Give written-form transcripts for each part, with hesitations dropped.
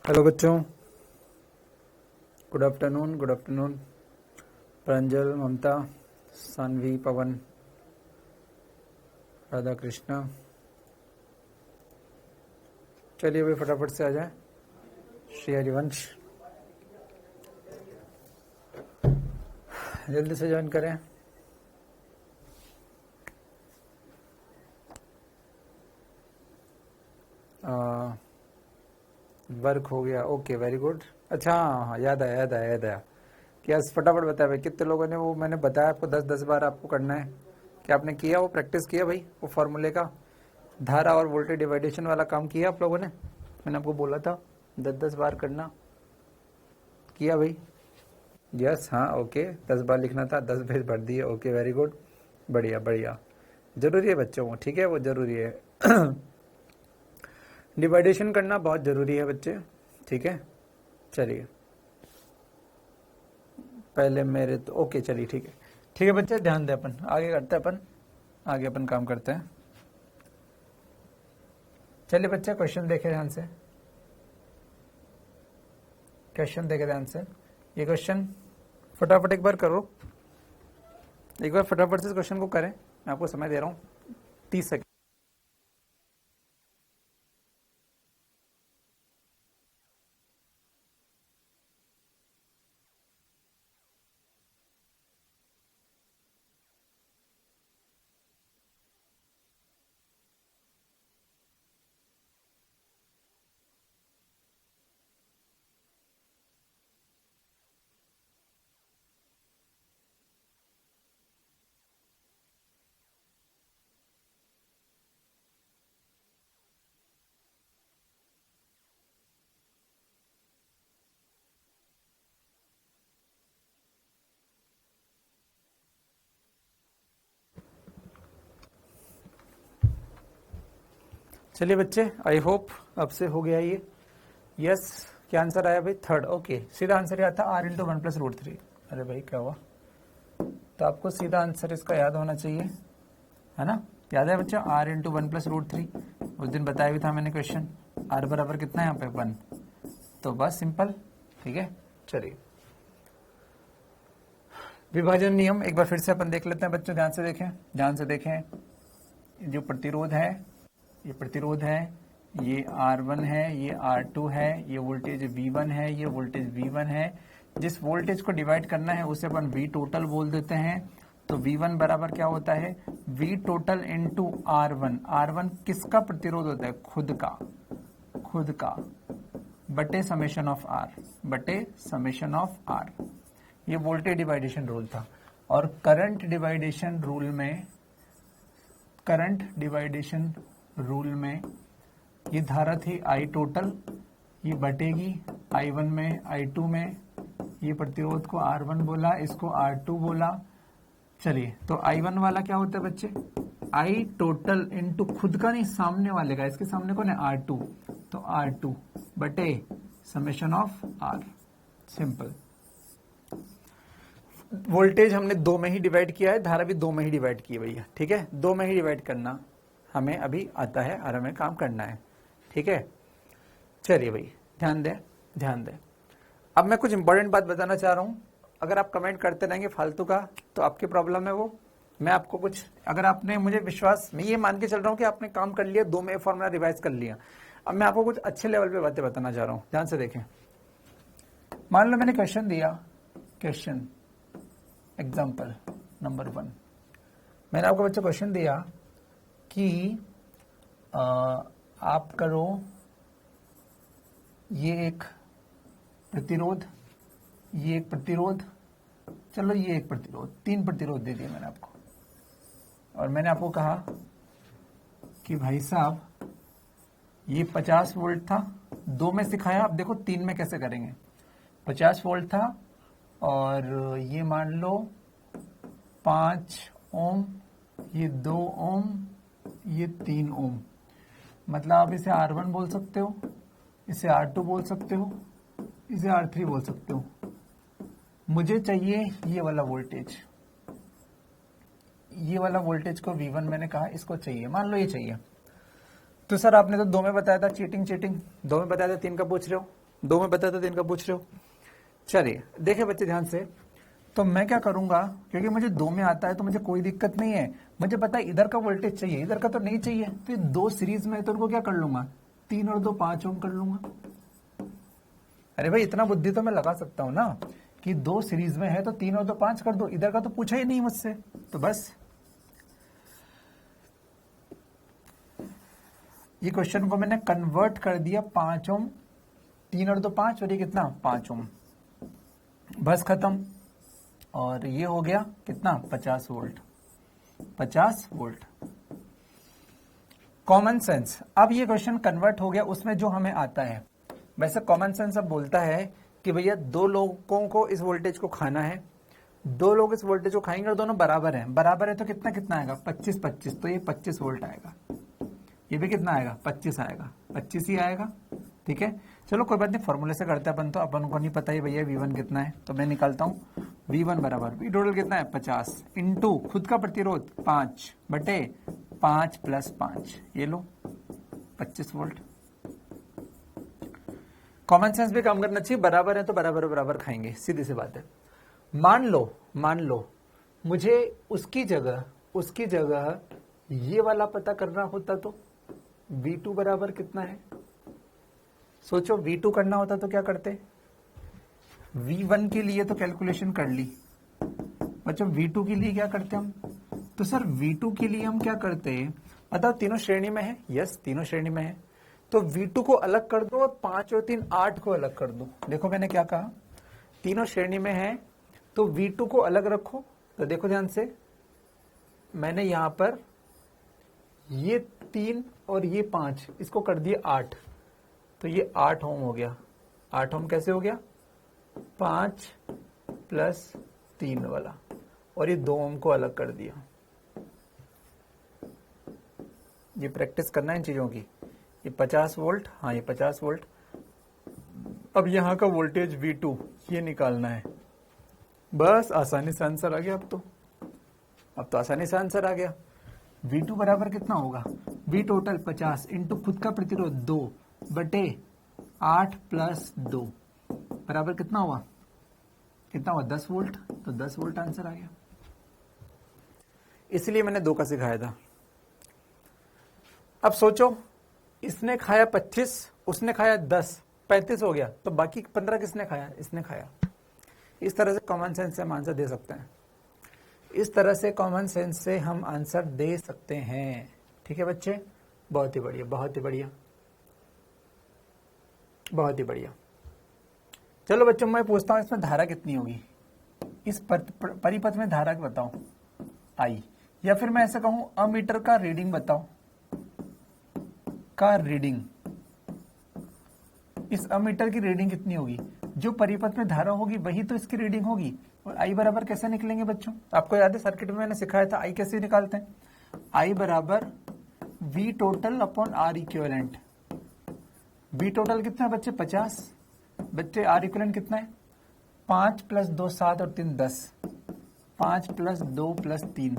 Hello बच्चों, good afternoon. प्रांजल, ममता, सानवी, पवन, राधा कृष्णा। चलिए भाई फटाफट से आ जाए। श्री हरिवंश जल्दी से ज्वाइन करें। वर्क हो गया, ओके वेरी गुड। अच्छा हाँ, याद आया कि आज फटाफट बताया भाई कितने लोगों ने वो मैंने बताया आपको 10-10 बार आपको करना है। क्या आपने किया, वो प्रैक्टिस किया भाई, वो फॉर्मूले का धारा और वोल्टेज डिवाइडेशन वाला काम किया आप लोगों ने? मैंने आपको बोला था 10-10 बार करना, किया भाई? यस, हाँ ओके। 10 बार लिखना था, 10 पेज भर दिए, ओके वेरी गुड, बढ़िया। जरूरी है बच्चों को, ठीक है, वो जरूरी है। डिवाइडेशन करना बहुत जरूरी है बच्चे, ठीक है। चलिए पहले मेरे तो ओके, चलिए ठीक है बच्चे, ध्यान दे, अपन आगे करते हैं, अपन काम करते हैं। चलिए बच्चे क्वेश्चन देखे ध्यान से, ये क्वेश्चन फटाफट एक बार करो, एक बार फटाफट से इस क्वेश्चन को करें। मैं आपको समय दे रहा हूँ 30 सेकंड। चलिए बच्चे, आई होप अब से हो गया ये। यस, क्या आंसर आया भाई? Third, okay. सीधा आंसर याद था R×1+√3। अरे भाई क्या हुआ? तो आपको सीधा आंसर इसका याद होना चाहिए, है ना? याद है बच्चा, R×1+√3। उस दिन बताया भी था मैंने क्वेश्चन। R बराबर कितना है यहाँ पे? 1। तो बस सिंपल, ठीक है। चलिए विभाजन नियम एक बार फिर से अपन देख लेते हैं बच्चों, ध्यान से देखें। जो प्रतिरोध है, ये R1 है, ये R2 है, ये वोल्टेज V1 है, ये वोल्टेज V1 है। जिस वोल्टेज को डिवाइड करना है उसे अपन V टोटल बोल देते हैं। तो V1 बराबर क्या होता है? V total into R1। R1 किसका प्रतिरोध होता है? खुद का बटे समेशन ऑफ R। ये वोल्टेज डिवाइडेशन रूल था। और करंट डिवाइडेशन रूल में ये धारा थी I टोटल, ये बटेगी I1 में, I2 में। ये प्रतिरोध को R1 बोला, इसको R2 बोला। चलिए, तो I1 वाला क्या होता है बच्चे? I टोटल इंटू खुद का नहीं, सामने वाले का। इसके सामने कौन है? R2। तो R2 बटे summation of R। Simple. Voltage हमने 2 में ही डिवाइड किया है, धारा भी 2 में ही डिवाइड की है भैया, ठीक है। 2 में ही डिवाइड करना हमें अभी आता है और हमें काम करना है, ठीक है। चलिए भाई ध्यान दें। अब मैं कुछ इंपॉर्टेंट बात बताना चाह रहा हूं। अगर आप कमेंट करते रहेंगे फालतू का तो आपकी प्रॉब्लम है वो। मैं आपको कुछ, अगर आपने मुझे विश्वास, मैं ये मान के चल रहा हूं कि आपने काम कर लिया, 2 में फॉर्मूला रिवाइज कर लिया। अब मैं आपको कुछ अच्छे लेवल पे बातें बताना चाह रहा हूं, ध्यान से देखें। मान लो मैंने क्वेश्चन दिया, एग्जाम्पल नंबर 1। मैंने आपको बच्चों क्वेश्चन दिया कि आप करो ये एक प्रतिरोध, चलो ये एक प्रतिरोध, 3 प्रतिरोध दे दिए मैंने आपको। और मैंने आपको कहा कि भाई साहब ये 50 वोल्ट था, 2 में सिखाया, अब देखो 3 में कैसे करेंगे। 50 वोल्ट था और ये मान लो 5 ओम, ये 2 ओम, ये 3 ओम। मतलब आप इसे R1 बोल सकते हो, इसे R2 बोल सकते हो, इसे R3 बोल सकते हो। मुझे चाहिए ये वाला वोल्टेज को V1 मैंने कहा, इसको चाहिए, मान लो ये चाहिए। तो सर आपने तो 2 में बताया था, चीटिंग 2 में बताया था, 3 का पूछ रहे हो। 2 में बताते 3 का पूछ रहे हो। चलिए देखिए बच्चे ध्यान से, तो मैं क्या करूंगा, क्योंकि मुझे 2 में आता है तो मुझे कोई दिक्कत नहीं है, मुझे पता है इधर का वोल्टेज चाहिए, इधर का तो नहीं चाहिए, तो ये 2 सीरीज में है तो उनको क्या कर लूंगा, 3 और 2 5 ओम कर लूंगा। अरे भाई इतना बुद्धि तो मैं लगा सकता हूं ना कि 2 सीरीज में है तो 3 और 2 5 कर दो, इधर का तो पूछा ही नहीं मुझसे, तो बस ये क्वेश्चन को मैंने कन्वर्ट कर दिया 5 ओम, 3 और 2 5 और ये कितना 5 ओम, बस खत्म। और ये हो गया कितना 50 वोल्ट, 50 वोल्ट। कॉमन सेंस, अब ये क्वेश्चन कन्वर्ट हो गया उसमें जो हमें आता है। वैसे कॉमन सेंस अब बोलता है कि भैया 2 लोगों को इस वोल्टेज को खाना है, 2 लोग इस वोल्टेज को खाएंगे और दोनों बराबर हैं, बराबर है तो कितना कितना आएगा 25 25, तो ये 25 वोल्ट आएगा, ये भी कितना आएगा 25 आएगा, 25 ही आएगा। ठीक है चलो कोई बात नहीं, फॉर्मूले से करते हैं अपन, तो अपन को नहीं पता है भैया V1 कितना है, तो मैं निकालता हूँ V1 बराबर V टोटल कितना है 50 इंटू खुद का प्रतिरोध 5 बटे 5 प्लस 5, ये लो 25 वोल्ट। कॉमन सेंस भी काम करना चाहिए, बराबर है तो बराबर बराबर खाएंगे, सीधी सी बात है। मान लो मुझे उसकी जगह ये वाला पता करना होता तो V2 बराबर कितना है, सोचो V2 करना होता तो क्या करते, V1 के लिए तो कैलकुलेशन कर ली बच्चों, V2 के लिए क्या करते हम, तो सर V2 के लिए हम क्या करते हैं बताओ, तीनों श्रेणी में है, यस तीनों श्रेणी में है, तो V2 को अलग कर दो और 5 और 3 8 को अलग कर दो। देखो मैंने क्या कहा, तीनों श्रेणी में है तो V2 को अलग रखो, तो देखो ध्यान से मैंने यहां पर ये 3 और ये 5 इसको कर दिए 8, तो ये 8 ओम हो गया, 8 ओम कैसे हो गया 5 प्लस 3 वाला, और ये 2 ओम को अलग कर दिया। ये प्रैक्टिस करना है इन चीजों की। ये 50 वोल्ट, हाँ ये 50 वोल्ट, अब यहां का वोल्टेज V2 ये निकालना है, बस आसानी से आंसर आ गया। अब तो आसानी से आंसर आ गया। V2 बराबर कितना होगा, V टोटल 50 इंटू खुद का प्रतिरोध 2 बटे 8 प्लस 2 बराबर कितना हुआ 10 वोल्ट, तो 10 वोल्ट आंसर आ गया। इसलिए मैंने 2 का सिखाया था। अब सोचो इसने खाया 25, उसने खाया 10, 35 हो गया, तो बाकी 15 किसने खाया, इसने खाया। इस तरह से कॉमन सेंस से हम आंसर दे सकते हैं, इस तरह से कॉमन सेंस से हम आंसर दे सकते हैं। ठीक है बच्चे, बहुत ही बढ़िया, बहुत ही बढ़िया, बहुत ही बढ़िया। चलो बच्चों मैं पूछता हूं इसमें धारा कितनी होगी, इस परिपथ में धारा बताओ आई, या फिर मैं ऐसा कहूं अमीटर का रीडिंग बताओ, का रीडिंग, इस अमीटर की रीडिंग कितनी होगी, जो परिपथ में धारा होगी वही तो इसकी रीडिंग होगी। और आई बराबर कैसे निकलेंगे बच्चों, आपको याद है सर्किट में मैंने सिखाया था आई कैसे निकालते हैं, आई बराबर V total upon R equivalent. V total कितना है बच्चे 50, बच्चे R इक्विवेलेंट कितना है 5 प्लस 2 7 और 3 10, 5 प्लस 2 प्लस 3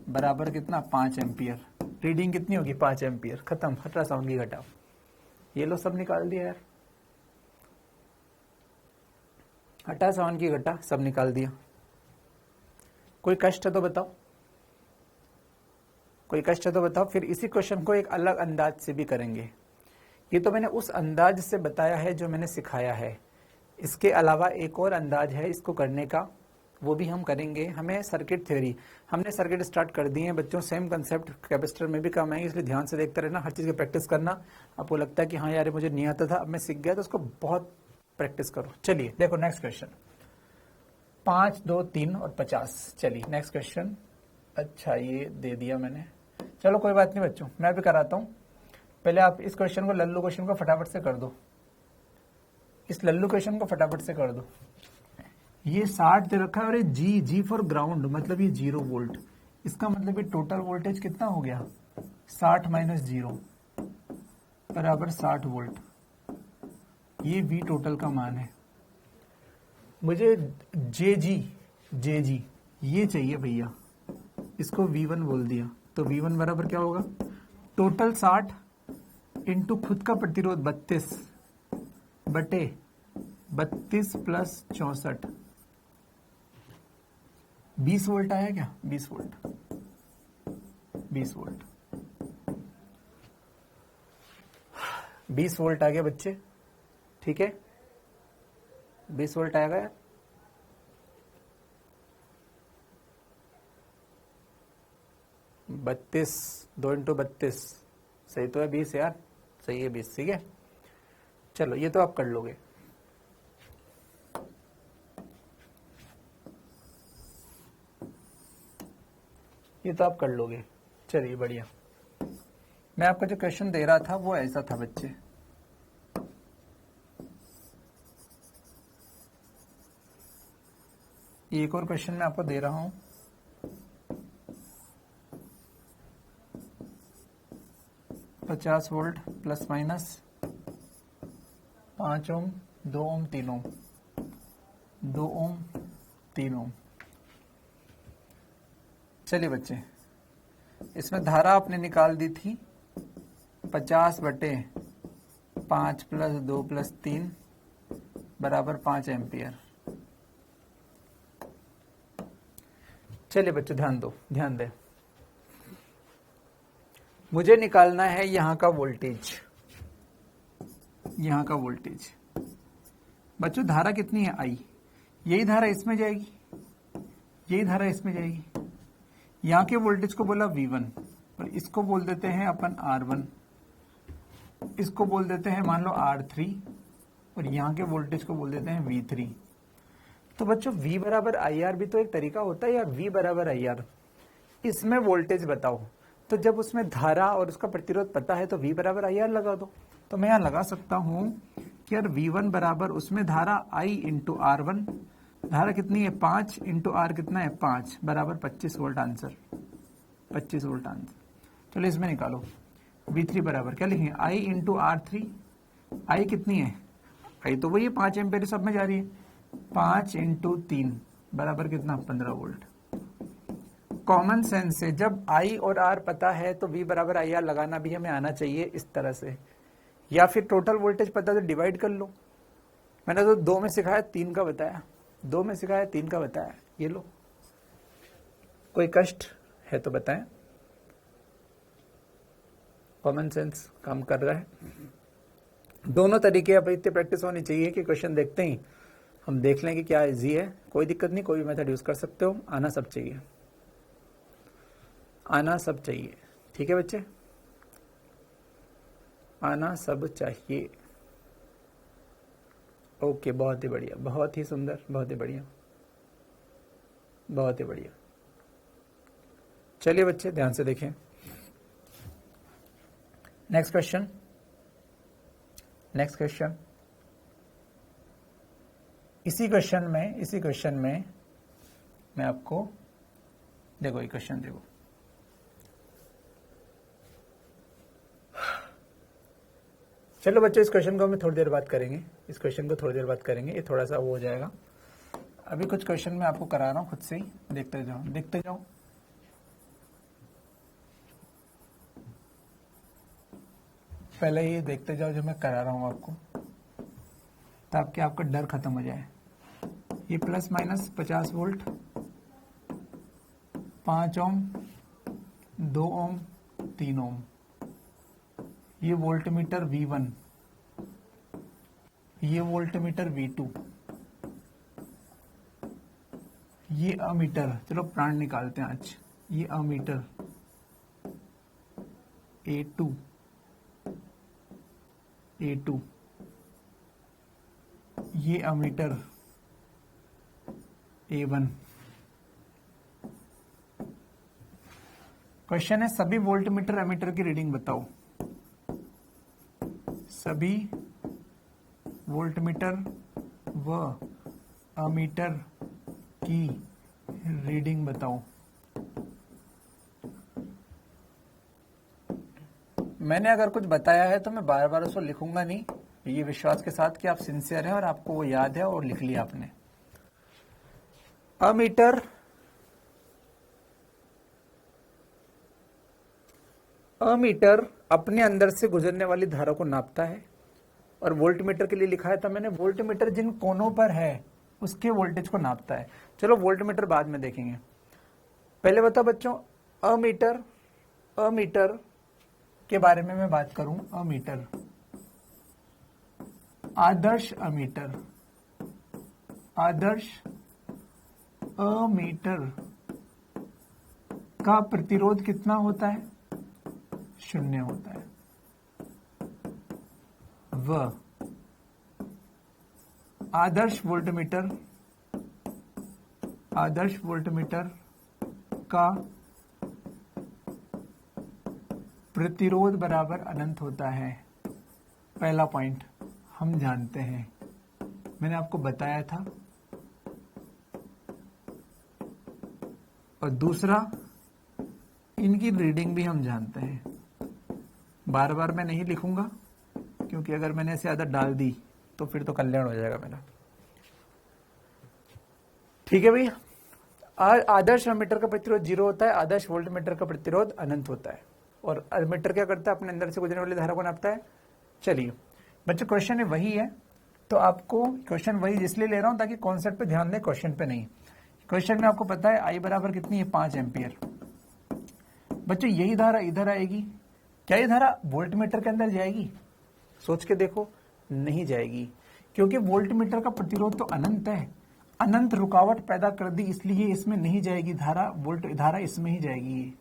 बराबर कितना 5 एम्पियर। रीडिंग कितनी होगी 5 एम्पियर, खत्म, अल्ट्रासाउंड की घटाओ, ये लो सब निकाल दिया यार, अल्ट्रासाउंड की घटा सब निकाल दिया। कोई कष्ट है तो बताओ, कोई कष्ट है तो बताओ। फिर इसी क्वेश्चन को एक अलग अंदाज से भी करेंगे, ये तो मैंने उस अंदाज से बताया है जो मैंने सिखाया है, इसके अलावा एक और अंदाज है इसको करने का, वो भी हम करेंगे। हमें सर्किट थ्योरी, हमने सर्किट स्टार्ट कर दिए हैं बच्चों, सेम कंसेप्ट कैपेसिटर में भी काम आएंगे, इसलिए ध्यान से देखते रहना, हर चीज़ की प्रैक्टिस करना। आपको लगता है कि हाँ यार मुझे नहीं आता था, अब मैं सीख गया, तो उसको बहुत प्रैक्टिस करो। चलिए देखो नेक्स्ट क्वेश्चन, 5 2 3 और 50। चलिए नेक्स्ट क्वेश्चन, अच्छा ये दे दिया मैंने, चलो कोई बात नहीं बच्चों, मैं भी कराता हूँ। पहले आप इस क्वेश्चन को, लल्लू क्वेश्चन को फटाफट से कर दो, इस लल्लू क्वेश्चन को फटाफट से कर दो। ये 60 दे रखा है और ये जी फॉर ग्राउंड, मतलब ये 0 वोल्ट, इसका मतलब ये टोटल वोल्टेज कितना हो गया 60 माइनस 0 बराबर 60 वोल्ट। ये V टोटल का मान है, मुझे जे जी ये चाहिए भैया, इसको V1 बोल दिया, तो V1 बराबर क्या होगा टोटल 60 इंटू खुद का प्रतिरोध 32 बटे 32 प्लस 64, 20 वोल्ट आया क्या? 20 वोल्ट, 20 वोल्ट, 20 वोल्ट आ गया बच्चे, ठीक है, 20 वोल्ट आएगा यार। बत्तीस, 2 इंटू 32 सही तो है 20 यार, सही है 20, ठीक है। चलो ये तो आप कर लोगे। ये तो आप कर लोगे, चलिए बढ़िया। मैं आपको जो क्वेश्चन दे रहा था वो ऐसा था बच्चे, एक और क्वेश्चन मैं आपको दे रहा हूं, $50 वोल्ट प्लस माइनस 5 ओम, 2 ओम, 3 ओम, 2 ओम, 3 ओम। चलिए बच्चे, इसमें धारा आपने निकाल दी थी 50 बटे 5 प्लस 2 प्लस 3 बराबर 5 एम्पियर। चलिए बच्चे ध्यान दो, ध्यान दें, मुझे निकालना है यहां का वोल्टेज, यहां का वोल्टेज। बच्चों धारा कितनी है? आई, यही धारा इसमें जाएगी, यही धारा इसमें जाएगी। यहां के वोल्टेज को बोला V1 और इसको बोल देते हैं अपन R1, इसको बोल देते हैं मान लो R3 और यहां के वोल्टेज को बोल देते हैं V3। तो बच्चों V बराबर IR भी तो एक तरीका होता है यार, V बराबर IR, इसमें वोल्टेज बताओ। तो जब उसमें धारा और उसका प्रतिरोध पता है तो V बराबर IR लगा दो। तो मैं यहां लगा सकता हूं कि यार V1 बराबर उसमें धारा I इंटू R1, धारा कितनी है 5 इंटू R कितना है 5 बराबर 25 वोल्ट। Answer 25 volt answer. चलो इसमें निकालो V3 बराबर क्या लिखेंगे I इंटू R3, I कितनी है? I तो वही है 5 एम्पियर सब में जा रही है, 5 इंटू 3 बराबर कितना 15 वोल्ट। कॉमन सेंस से जब I और R पता है तो V बराबर IR लगाना भी हमें आना चाहिए इस तरह से, या फिर टोटल वोल्टेज पता तो डिवाइड कर लो। मैंने तो 2 में सिखाया 3 का बताया, 2 में सिखाया 3 का बताया, ये लो। कोई कष्ट है तो बताएं, कॉमन सेंस काम कर रहा है। दोनों तरीके अब इतनी प्रैक्टिस होनी चाहिए कि क्वेश्चन देखते ही हम देख लें कि क्या इजी है। कोई दिक्कत नहीं, कोई भी मेथड यूज कर सकते हो, आना सब चाहिए, आना सब चाहिए, ठीक है बच्चे, आना सब चाहिए। ओके, बहुत ही बढ़िया, बहुत ही सुंदर, बहुत ही बढ़िया, बहुत ही बढ़िया। चलिए बच्चे ध्यान से देखें, नेक्स्ट क्वेश्चन, नेक्स्ट क्वेश्चन। इसी क्वेश्चन में मैं आपको देखो ये क्वेश्चन देखो, चलो बच्चों इस क्वेश्चन को हम थोड़ी देर बात करेंगे, इस क्वेश्चन को थोड़ी देर बात करेंगे, ये थोड़ा सा वो हो जाएगा। अभी कुछ क्वेश्चन मैं आपको करा रहा हूं खुद से ही, देखते जाओ देखते जाओ। पहले ये देखते जाओ जो मैं करा रहा हूं आपको, ताकि आपका डर खत्म हो जाए। ये प्लस माइनस 50 वोल्ट, 5 ओम, 2 ओम, 3 ओम। ये वोल्टमीटर V1, ये वोल्टमीटर V2, ये अमीटर, चलो प्राण निकालते हैं आज, ये अमीटर A2, A2, ये अमीटर A1। क्वेश्चन है सभी वोल्टमीटर एमीटर की रीडिंग बताओ, सभी वोल्टमीटर व अमीटर की रीडिंग बताओ। मैंने अगर कुछ बताया है तो मैं बार बार उसको लिखूंगा नहीं, ये विश्वास के साथ कि आप सिंसियर हैं और आपको वो याद है और लिख लिया आपने। अमीटर अपने अंदर से गुजरने वाली धारा को नापता है और वोल्टमीटर के लिए लिखा था मैंने, वोल्टमीटर जिन कोनों पर है उसके वोल्टेज को नापता है। चलो वोल्टमीटर बाद में देखेंगे, पहले बताओ बच्चों, अमीटर के बारे में मैं बात करूं। अमीटर, आदर्श अमीटर, आदर्श अमीटर का प्रतिरोध कितना होता है? 0 होता है। व आदर्श वोल्टमीटर, आदर्श वोल्टमीटर का प्रतिरोध बराबर अनंत होता है। पहला पॉइंट हम जानते हैं, मैंने आपको बताया था। और दूसरा, इनकी रीडिंग भी हम जानते हैं। बार बार मैं नहीं लिखूंगा क्योंकि अगर मैंने ऐसे आदत डाल दी तो फिर तो कल्याण हो जाएगा मेरा। ठीक है भैया, आदर्श अमीटर का प्रतिरोध 0 होता है, आदर्श वोल्टमीटर का प्रतिरोध अनंत होता है। और अमीटर क्या करता है? अपने अंदर से गुजरने वाली धारा को नापता है। चलिए बच्चों, क्वेश्चन वही है, तो आपको क्वेश्चन वही इसलिए ले रहा हूं ताकि कॉन्सेप्ट पे ध्यान दें, क्वेश्चन पे नहीं। क्वेश्चन में आपको पता है आई बराबर कितनी है? 5 एम्पियर। बच्चों यही धारा इधर आएगी, क्या ये धारा वोल्टमीटर के अंदर जाएगी? सोच के देखो, नहीं जाएगी, क्योंकि वोल्टमीटर का प्रतिरोध तो अनंत है। अनंत रुकावट पैदा कर दी, इसलिए इसमें नहीं जाएगी धारा, धारा इसमें ही जाएगी।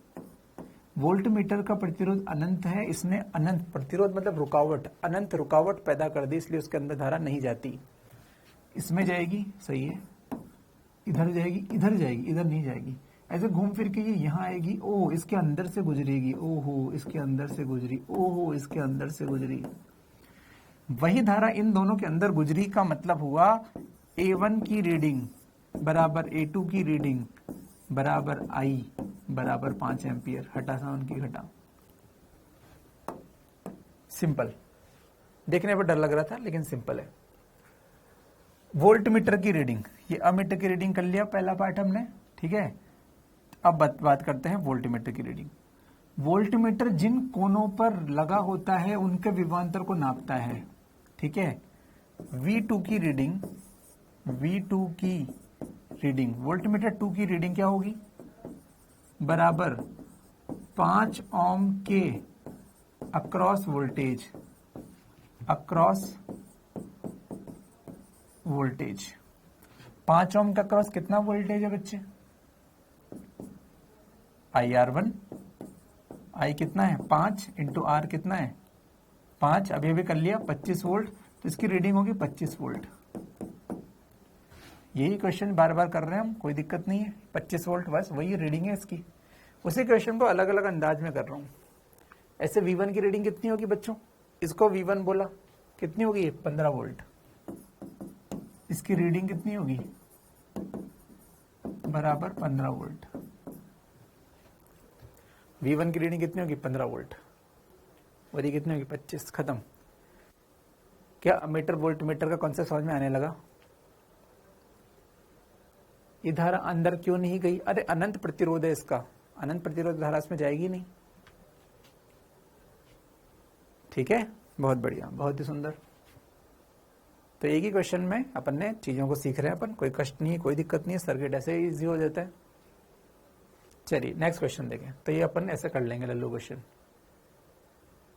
वोल्टमीटर का प्रतिरोध अनंत है, इसने अनंत प्रतिरोध मतलब रुकावट, अनंत रुकावट पैदा कर दी, इसलिए उसके अंदर धारा नहीं जाती। इसमें जाएगी, सही है, इधर जाएगी, इधर जाएगी, इधर नहीं जाएगी। ऐसे घूम फिर के ये यहाँ आएगी, ओह इसके अंदर से गुजरेगी, ओहो इसके अंदर से गुजरी, ओहो इसके अंदर से गुजरी। वही धारा इन दोनों के अंदर गुजरी का मतलब हुआ A1 की रीडिंग बराबर A2 की रीडिंग बराबर I बराबर 5 एम्पियर। हटा साउंड की घटा। सिंपल, देखने पर डर लग रहा था लेकिन सिंपल है। वोल्टमीटर की रीडिंग, ये अमीटर की रीडिंग कर लिया पहला पार्ट हमने, ठीक है। अब बात करते हैं वोल्टमीटर की रीडिंग। वोल्टमीटर जिन कोनों पर लगा होता है उनके विभवांतर को नापता है, ठीक है। V2 की रीडिंग, V2 की रीडिंग, वोल्टमीटर 2 की रीडिंग क्या होगी? बराबर 5 ओम के अक्रॉस वोल्टेज, अक्रॉस वोल्टेज। 5 ओम का अक्रॉस कितना वोल्टेज है बच्चे? IR1, I कितना है? 5 इंटू R कितना है? 5, अभी अभी कर लिया, 25 वोल्ट, तो इसकी रीडिंग होगी 25 वोल्ट। यही क्वेश्चन बार बार कर रहे हैं हम, कोई दिक्कत नहीं है, 25 वोल्ट बस वही रीडिंग है इसकी। उसी क्वेश्चन को अलग अलग अंदाज में कर रहा हूं। ऐसे V1 की रीडिंग कितनी होगी बच्चों? इसको V1 बोला, कितनी होगी? 15 वोल्ट। इसकी रीडिंग कितनी होगी? बराबर 15 वोल्ट। V1 की रीडिंग कितनी होगी? 15 वोल्ट। और ये कितनी होगी? 25। खत्म। क्या मीटर वोल्ट मीटर का कॉन्सेप्ट समझ में आने लगा? ये धारा अंदर क्यों नहीं गई? अरे अनंत प्रतिरोध है इसका, अनंत प्रतिरोध धारा इसमें जाएगी नहीं। ठीक है, बहुत बढ़िया, बहुत ही सुंदर। तो एक ही क्वेश्चन में अपन ने चीजों को सीख रहे हैं अपन, कोई कष्ट नहीं है, कोई दिक्कत नहीं है, सर्किट ऐसे ही इजी हो जाता है। चलिए नेक्स्ट क्वेश्चन देखें। तो ये अपन ऐसे कर लेंगे लल्लू क्वेश्चन।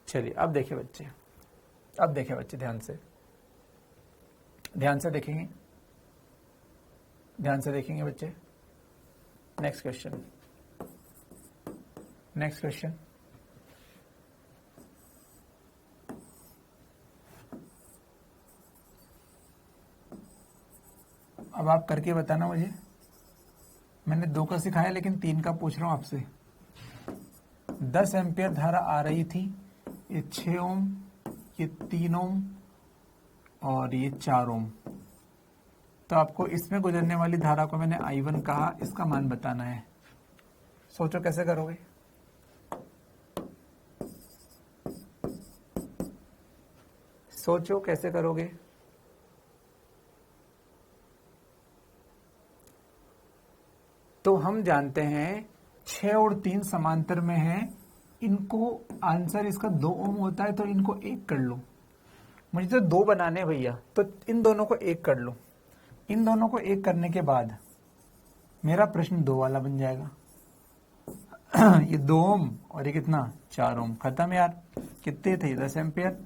चलिए अब देखिए बच्चे, अब देखिए बच्चे, ध्यान से देखेंगे, ध्यान से देखेंगे बच्चे। Next question, next question. अब आप करके बताना मुझे। मैंने 2 का सिखाया लेकिन 3 का पूछ रहा हूं आपसे। 10 एम्पियर धारा आ रही थी, ये 6 ओम, ये 3 ओम और ये 4 ओम। तो आपको इसमें गुजरने वाली धारा को मैंने I1 कहा, इसका मान बताना है। सोचो कैसे करोगे? सोचो कैसे करोगे? तो हम जानते हैं 6 और 3 समांतर में हैं, इनको आंसर इसका 2 ओम होता है, तो इनको 1 कर लो। मुझे तो दो बनाने हैं भैया, तो इन दोनों को एक कर लो। इन दोनों को एक करने के बाद मेरा प्रश्न 2 वाला बन जाएगा। ये 2 ओम और ये कितना 4 ओम, खत्म यार। कितने थे 10 एम्पियर।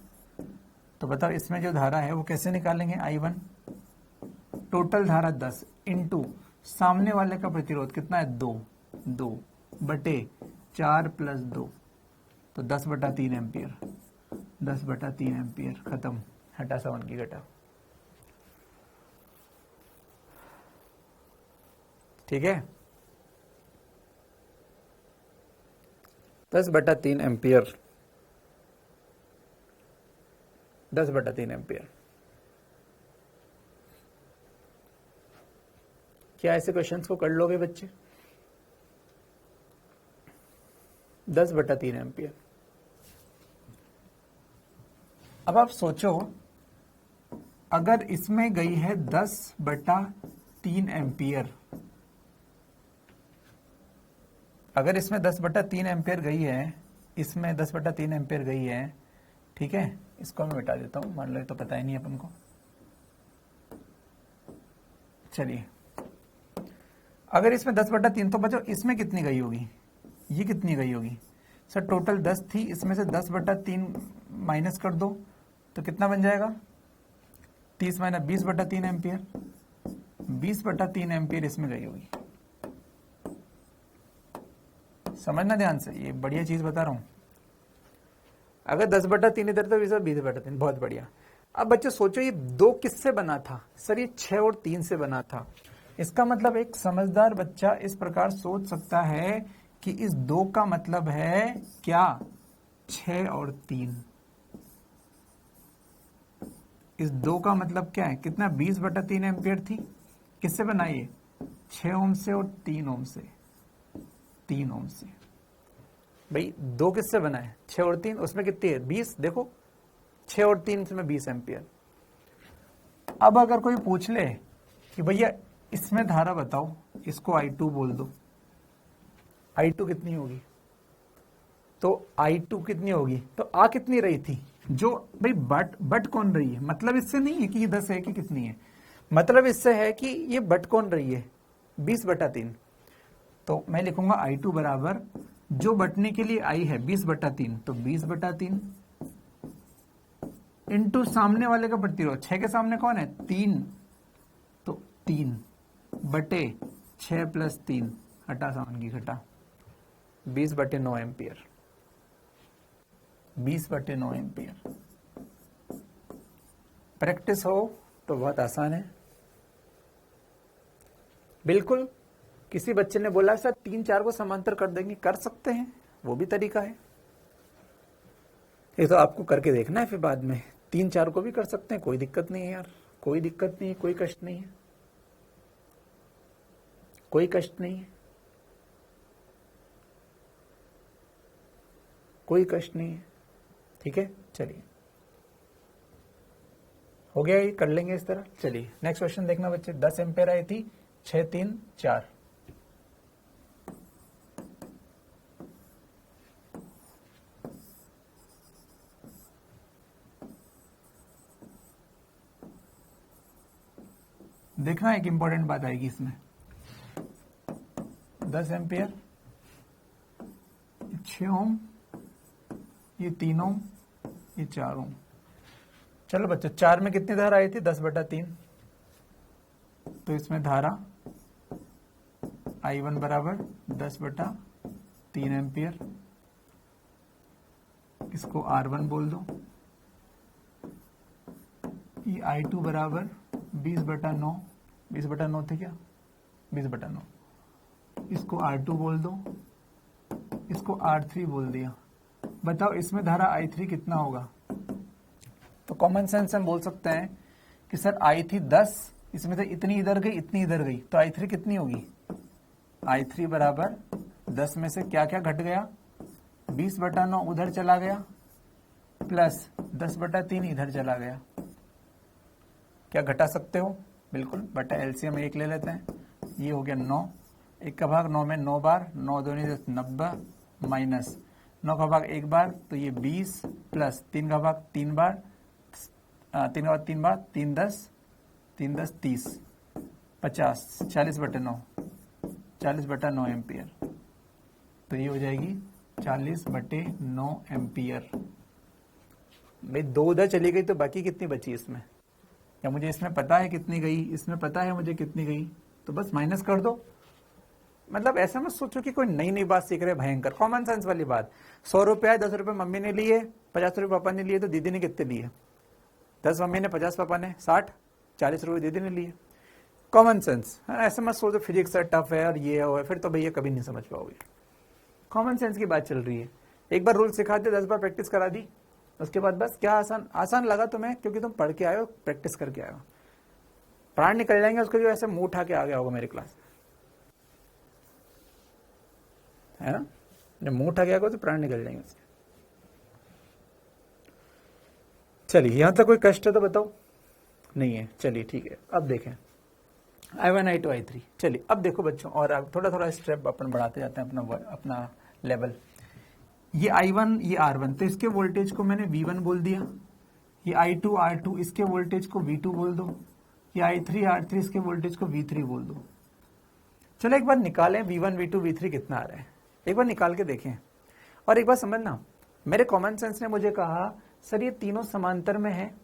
तो बताओ इसमें जो धारा है वो कैसे निकालेंगे, I1 टोटल धारा 10 इंटू सामने वाले का प्रतिरोध कितना है 2 बटे 4 प्लस 2, तो 10/3 एम्पियर, 10/3 एम्पियर, खत्म। हटा सावन की घटा। ठीक है, 10/3 एम्पियर, 10/3 एम्पियर। क्या ऐसे क्वेश्चंस को कर लोगे बच्चे? 10/3 एम्पियर। अब आप सोचो, अगर इसमें गई है 10/3 एम्पियर, अगर इसमें 10/3 एम्पियर गई है, इसमें 10/3 एम्पियर गई है, ठीक है, इसको मैं मिटा देता हूं, मान लो तो पता ही नहीं अपन को। चलिए, अगर इसमें 10/3, तो बचो इसमें कितनी गई होगी, ये कितनी गई होगी सर? टोटल 10 थी, इसमें से 10/3 माइनस कर दो तो कितना बन जाएगा, 30 माइनस 20/3 एम्पियर, 20/3 एम्पियर इसमें गई होगी। समझना ध्यान से, ये बढ़िया चीज बता रहा हूं। अगर 10/3 इधर तो 20/3, बहुत बढ़िया। अब बच्चे सोचो ये 2 किससे बना था? सर ये 6 और 3 से बना था। इसका मतलब एक समझदार बच्चा इस प्रकार सोच सकता है कि इस 2 का मतलब है क्या, 6 और 3। इस 2 का मतलब क्या है, कितना 20/3 एम्पियर थी, किससे बनाई, 6 ओम से और 3 ओम से, 3 ओम से। भाई 2 किससे बना है, 6 और 3, उसमें कितनी है 20, देखो 6 और 3 में 20 एम्पियर। अब अगर कोई पूछ ले कि भैया इसमें धारा बताओ, इसको I2 बोल दो, I2 कितनी होगी, तो I2 कितनी होगी, तो आ कितनी रही थी, जो भाई बट कौन रही है, मतलब इससे नहीं है कि ये 10 है कि कितनी है, मतलब इससे है कि ये बट कौन रही है, 20/3। तो मैं लिखूंगा I2 बराबर, जो बटने के लिए I है 20/3, तो 20/3 इंटू सामने वाले का प्रतिरोध, 6 के सामने कौन है 3, तो 3 बटे 6 प्लस 3, हटा सामान की घटा, 20/9 एम्पियर, 20/9 एम्पियर। प्रैक्टिस हो तो बहुत आसान है, बिल्कुल। किसी बच्चे ने बोला सर 3-4 को समांतर कर देंगे, कर सकते हैं, वो भी तरीका है। ये तो आपको करके देखना है, फिर बाद में 3-4 को भी कर सकते हैं, कोई दिक्कत नहीं है यार, कोई दिक्कत नहीं है, कोई कष्ट नहीं है, कोई कष्ट नहीं है, कोई कष्ट नहीं है। ठीक है, चलिए हो गया, ये कर लेंगे इस तरह। चलिए नेक्स्ट क्वेश्चन देखना बच्चे, 10 एम्पियर आई थी, 6, 3, 4। देखना एक इंपॉर्टेंट बात आएगी इसमें, 10 एम्पियर, 6 ओम, ये 3 ओम, ये 4 ओम। चलो बच्चों, 4 में कितनी धारा आई थी, 10/3, तो इसमें धारा I1 बराबर 10/3 एम्पियर, इसको R1 बोल दो। ये I2 बराबर 20/9, 20/9 थे क्या, 20/9, इसको R2 बोल दो, इसको R3 बोल दिया। बताओ इसमें धारा I3 कितना होगा, तो कॉमन सेंस हम बोल सकते हैं कि सर आई थी 10, इसमें से इतनी इधर गई, इतनी इधर गई, तो I3 कितनी होगी, I3 बराबर 10 में से क्या क्या घट गया, 20/9 उधर चला गया, प्लस 10/3 इधर चला गया। क्या घटा सकते हो, बिल्कुल, बटा एलसीएम 1 ले लेते हैं, ये हो गया 9, 1 का भाग 9 में 9 बार, 9 दूनी 90, माइनस 9 का भाग 1 बार, तो ये 20, प्लस 3 का भाग 3 बार, 3 और 3 बार 3 10 30 50 40/9 40/9 एम्पियर। तो ये हो जाएगी 40/9 एम्पियर। भाई 2 उधर चली गई तो बाकी कितनी बची इसमें? या मुझे इसमें पता है कितनी गई, इसमें पता है मुझे कितनी गई, तो बस माइनस कर दो। मतलब ऐसा मत सोचो कि कोई नई नई बात सीख रहे, भयंकर कॉमन सेंस वाली बात। 100 रुपया 10 रुपये मम्मी ने लिए, 50 रुपये पापा ने लिए, तो दीदी ने कितने लिए? 10 मम्मी ने, 50 पापा ने, 60 40 रुपये दीदी ने लिए। Common sense. ऐसा मत सोचो फिजिक्स टफ है और ये है, फिर तो भैया कभी नहीं समझ पाओगे। कॉमन सेंस की बात चल रही है। एक बार रूल सिखाते, 10 बार प्रैक्टिस करा दी, उसके बाद बस क्या आसान लगा तुम्हें, क्योंकि तुम पढ़ के आए हो, प्रैक्टिस करके आए हो। प्राण निकल जाएंगे उसके जो ऐसे मुंह उठा के आ गया होगा मेरी क्लास, है ना? जब मुंह उठा के आएगा तो प्राण निकल जाएंगे उसके। चलिए, यहां तक कोई कष्ट है तो बताओ। नहीं है, चलिए ठीक है। अब देखें I1 I2 I3। चलिए अब देखो बच्चों, और अब थोड़ा थोड़ा स्टेप अपन बढ़ाते जाते हैं अपना लेवल। ये I1 ये R1, तो इसके वोल्टेज को मैंने V1 बोल दिया। ये I2 R2, इसके वोल्टेज को V2 बोल दो। ये I3 R3, इसके वोल्टेज को V3 बोल दो। चलो एक बार निकालें V1 V2 V3 कितना आ रहा है, एक बार निकाल के देखें। और एक बार समझना, मेरे कॉमन सेंस ने मुझे कहा सर ये तीनों समांतर में है,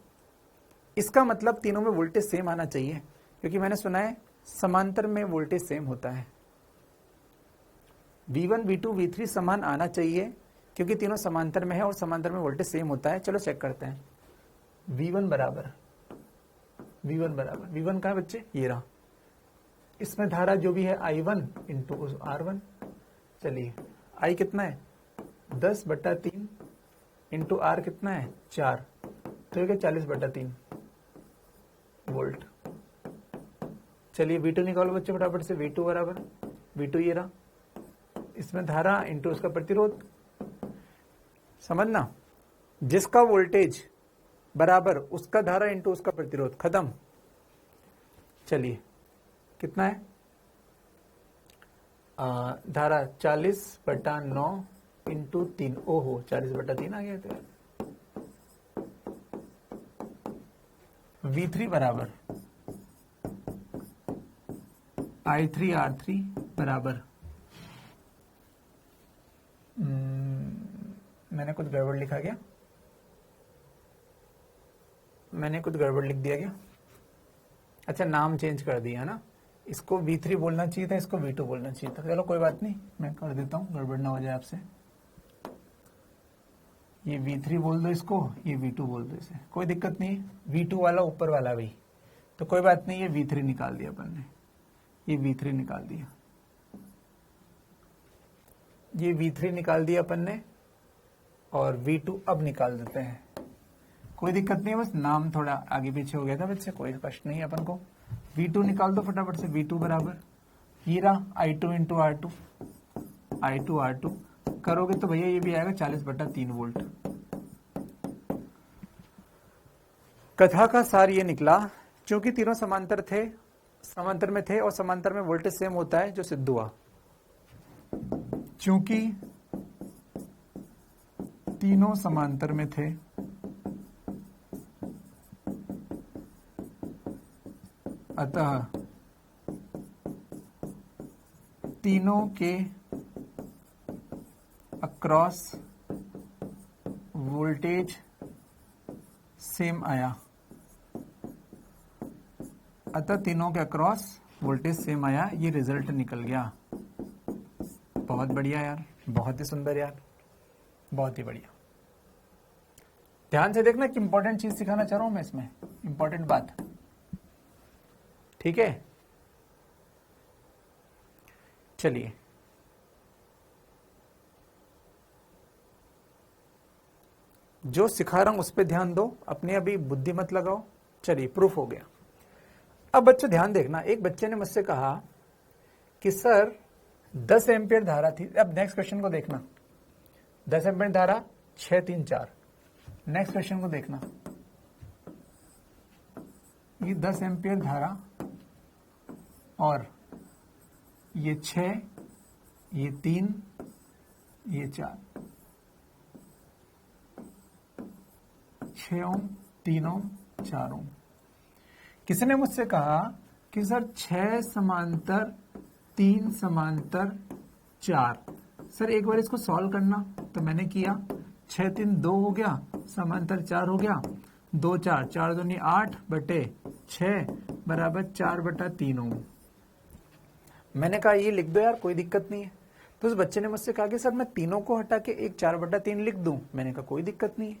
इसका मतलब तीनों में वोल्टेज सेम आना चाहिए, क्योंकि मैंने सुना है समांतर में वोल्टेज सेम होता है। V1 V2 V3 समान आना चाहिए, क्योंकि तीनों समांतर में है और समांतर में वोल्टेज सेम होता है। चलो चेक करते हैं। V1 बराबर V1 कहाँ है बच्चे? ये रहा। इसमें धारा जो भी है I1 इंटू R1। चलिए I कितना है? 10/3 इंटू R कितना है? 4, तो ये 40/3 वोल्ट। चलिए V2 निकालो बच्चे फटाफट से। V2 बराबर V2 ये रहा, इसमें धारा इंटू उसका प्रतिरोध। समझना, जिसका वोल्टेज बराबर उसका धारा इंटू उसका प्रतिरोध, खत्म। चलिए कितना है? धारा 40/9 इंटू 3। ओहो 40/3 आ गया। तो V3 बराबर I3 R3 बराबर, मैंने कुछ गड़बड़ लिखा क्या? मैंने कुछ गड़बड़ लिख दिया क्या? अच्छा, नाम चेंज कर दिया ना, इसको V3 बोलना चाहिए था, इसको V2 बोलना चाहिए था। चलो कोई बात नहीं, मैं कर देता हूँ, गड़बड़ ना हो जाए आपसे। ये V3 बोल दो इसको, ये V2 बोल दो इसे, कोई दिक्कत नहीं। V2 वाला ऊपर वाला भी, तो कोई बात नहीं। ये V3 निकाल दिया अपन ने, ये V3 निकाल दिया, ये V3 निकाल दिया अपन ने, और V2 अब निकाल देते हैं। कोई दिक्कत नहीं है, बस नाम थोड़ा आगे पीछे हो गया था बच्चे, कोई कष्ट नहीं है अपन को। V2 निकाल दो फटाफट से। V2 बराबर ये रहा I2 into R2, I2 R2 करोगे तो भैया ये भी आएगा 40/3 वोल्ट। कथा का सार ये निकला, क्योंकि तीनों समांतर में थे और समांतर में वोल्टेज सेम होता है, जो सिद्ध हुआ। चूंकि तीनों समांतर में थे अतः तीनों के अक्रॉस वोल्टेज सेम आया। अतः तीनों के अक्रॉस वोल्टेज सेम आया, ये रिजल्ट निकल गया। बहुत बढ़िया यार, बहुत ही सुंदर यार, बहुत ही बढ़िया। ध्यान से देखना कि इंपॉर्टेंट चीज सिखाना चाह रहा हूं मैं इसमें, इंपॉर्टेंट बात, ठीक है? चलिए जो सिखा रहा हूं उस पर ध्यान दो, अपनी अभी बुद्धि मत लगाओ। चलिए प्रूफ हो गया। अब बच्चों ध्यान देखना, एक बच्चे ने मुझसे कहा कि सर 10 एम्पियर धारा थी। अब नेक्स्ट क्वेश्चन को देखना, 10 एम्पियर धारा 6 3 4। नेक्स्ट क्वेश्चन को देखना, ये 10 एम्पियर धारा और ये 6, ये 3, ये 4, 6 ओम 3 ओम 4 ओम। किसी ने मुझसे कहा कि सर 6 समांतर 3 समांतर 4, सर एक बार इसको सॉल्व करना। तो मैंने किया, 6 3 2 हो गया, समांतर 4 हो गया, 2 4 4 दूनी 8 बटे 6 बराबर 4/3 ओम। मैंने कहा ये लिख दो यार, कोई दिक्कत नहीं है। तो उस बच्चे ने मुझसे कहा कि सर मैं तीनों को हटा के एक 4/3 लिख दूं। मैंने कहा कोई दिक्कत नहीं है,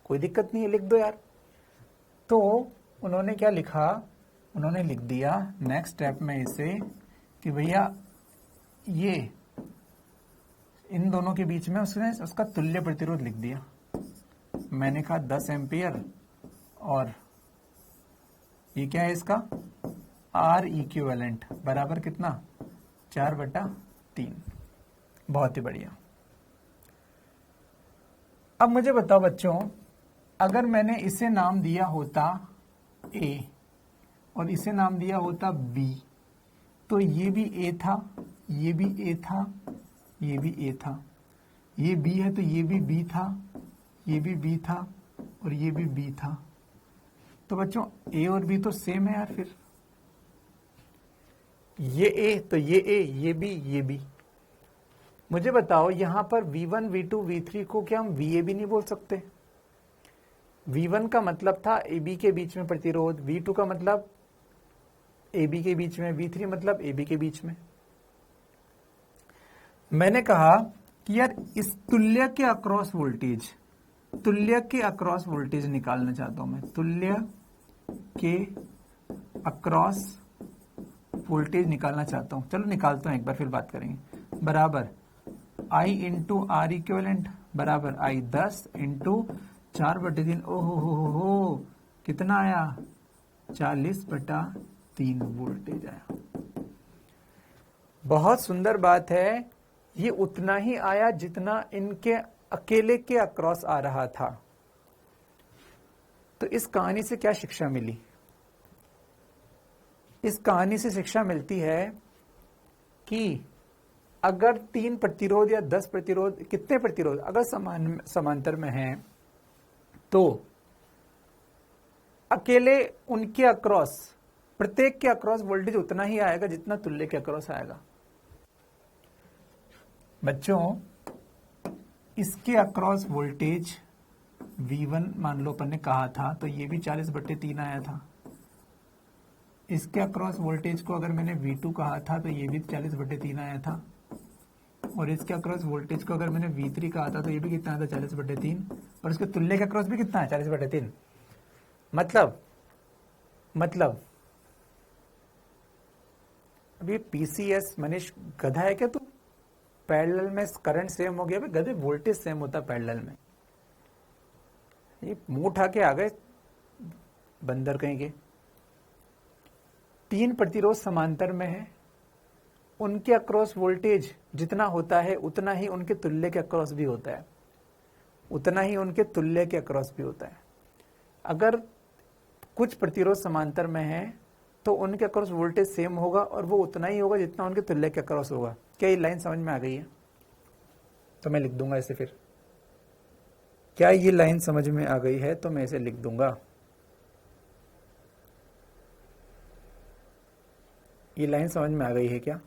कोई दिक्कत नहीं है, लिख दो यार। तो उन्होंने क्या लिखा, उन्होंने लिख दिया नेक्स्ट स्टेप में इसे कि भैया ये इन दोनों के बीच में उसने उसका तुल्य प्रतिरोध लिख दिया। मैंने कहा 10 एम्पियर, और ये क्या है इसका आर इक्विवेलेंट बराबर कितना 4/3। बहुत ही बढ़िया। अब मुझे बताओ बच्चों, अगर मैंने इसे नाम दिया होता A और इसे नाम दिया होता B, तो ये भी A था, ये भी A था, ये भी A था, ये B है तो ये भी B था, ये भी B था और ये भी B था। तो बच्चों A और B तो सेम है यार। फिर ये A तो ये A, ये B ये B। मुझे बताओ यहां पर V1 V2 V3 को क्या हम VA भी नहीं बोल सकते? V1 का मतलब था AB के बीच में प्रतिरोध, V2 का मतलब AB के बीच में, V3 मतलब AB के बीच में। मैंने कहा कि यार इस तुल्य के अक्रॉस वोल्टेज, तुल्य के अक्रॉस वोल्टेज निकालना चाहता हूं मैं। तुल्य के अक्रॉस वोल्टेज निकालना चाहता हूं। चलो निकालता हूं, एक बार फिर बात करेंगे। बराबर I इंटू आर इक्विवेलेंट बराबर I 10 इंटू 4/3। ओहो हो, कितना आया 40/3 वोल्टेज आया। बहुत सुंदर बात है, ये उतना ही आया जितना इनके अकेले के अक्रॉस आ रहा था। तो इस कहानी से क्या शिक्षा मिली? इस कहानी से शिक्षा मिलती है कि अगर 3 प्रतिरोध या 10 प्रतिरोध, कितने प्रतिरोध अगर समांतर में हैं, तो अकेले उनके अक्रॉस, प्रत्येक के अक्रॉस वोल्टेज उतना ही आएगा जितना तुल्य के अक्रॉस आएगा। बच्चों इसके अक्रॉस वोल्टेज V1 मान लो अपन ने कहा था, तो ये भी 40/3 आया था। इसके अक्रॉस वोल्टेज को अगर मैंने V2 कहा था तो ये भी 40/3 आया था, और इसके अक्रॉस वोल्टेज को अगर मैंने V3 कहा था तो ये भी कितना आया था 40/3, और इसके तुल्य के अक्रॉस भी कितना है 40/3। मतलब अभी PCS मनीष गधा है क्या तू? पैरेलल में करंट सेम हो गया, गधे वोल्टेज सेम होता है पैरेलल में। ये मुंह उठा के आ गए बंदर कहीं के। 3 प्रतिरोध समांतर में है, उनके अक्रॉस वोल्टेज जितना होता है उतना ही उनके तुल्य के अक्रॉस भी होता है, उतना ही उनके तुल्य के अक्रॉस भी होता है। अगर कुछ प्रतिरोध समांतर में है तो उनके अक्रॉस वोल्टेज सेम होगा, और वो उतना ही होगा जितना उनके तुल्य के अक्रॉस होगा। क्या ये लाइन समझ में आ गई है? तो मैं लिख दूंगा इसे। फिर क्या ये लाइन समझ में आ गई है? तो मैं इसे लिख दूंगा। ये लाइन समझ में आ गई है क्या?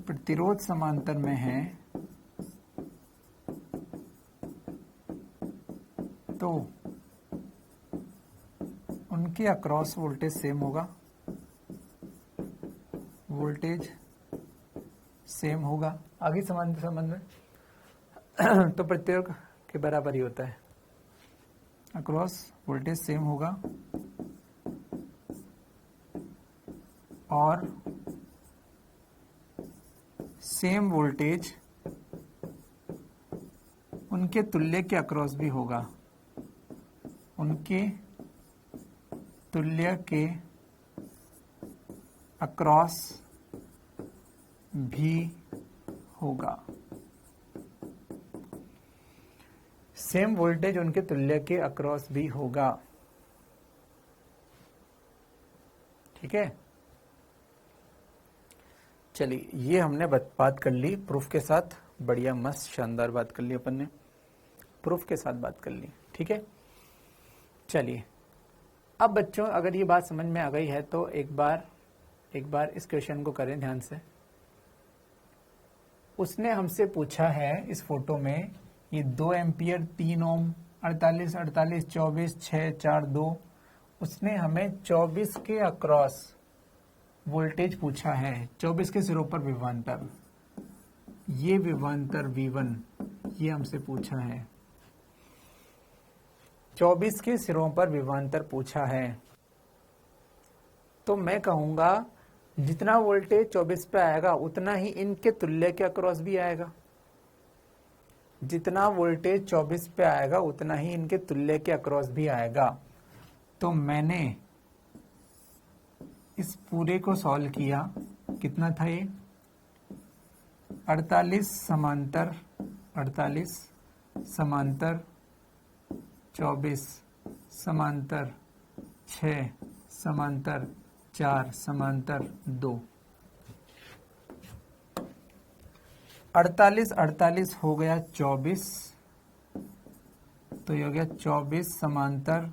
प्रतिरोध समांतर में है तो उनके अक्रॉस वोल्टेज सेम होगा, वोल्टेज सेम होगा। आगे संबंध में तो प्रतिरोध के बराबर ही होता है, अक्रॉस वोल्टेज सेम होगा और सेम वोल्टेज उनके तुल्य के अक्रॉस भी होगा, उनके तुल्य के अक्रॉस भी होगा। सेम वोल्टेज उनके तुल्य के अक्रॉस भी होगा। ठीक है, चलिए ये हमने बात कर ली प्रूफ के साथ, बढ़िया मस्त शानदार बात कर ली अपन ने, प्रूफ के साथ बात कर ली। ठीक है, चलिए अब बच्चों अगर ये बात समझ में आ गई है तो एक बार इस क्वेश्चन को करें ध्यान से। उसने हमसे पूछा है इस फोटो में ये 2 एम्पियर 3 ओम 48 48 24 6 4 2, उसने हमें 24 के अक्रॉस वोल्टेज पूछा है, 24 के सिरों पर विभवांतर, ये विभवांतर V1 ये हमसे पूछा है, 24 के सिरों पर विभवांतर पूछा है। तो मैं कहूंगा जितना वोल्टेज 24 पे आएगा उतना ही इनके तुल्य के अक्रॉस भी आएगा, जितना वोल्टेज 24 पे आएगा उतना ही इनके तुल्य के अक्रॉस भी आएगा। तो मैंने इस पूरे को सॉल्व किया, कितना था ये 48 समांतर 24 समांतर 6 समांतर 4 समांतर 2, 48 हो गया 24, तो ये हो गया 24 समांतर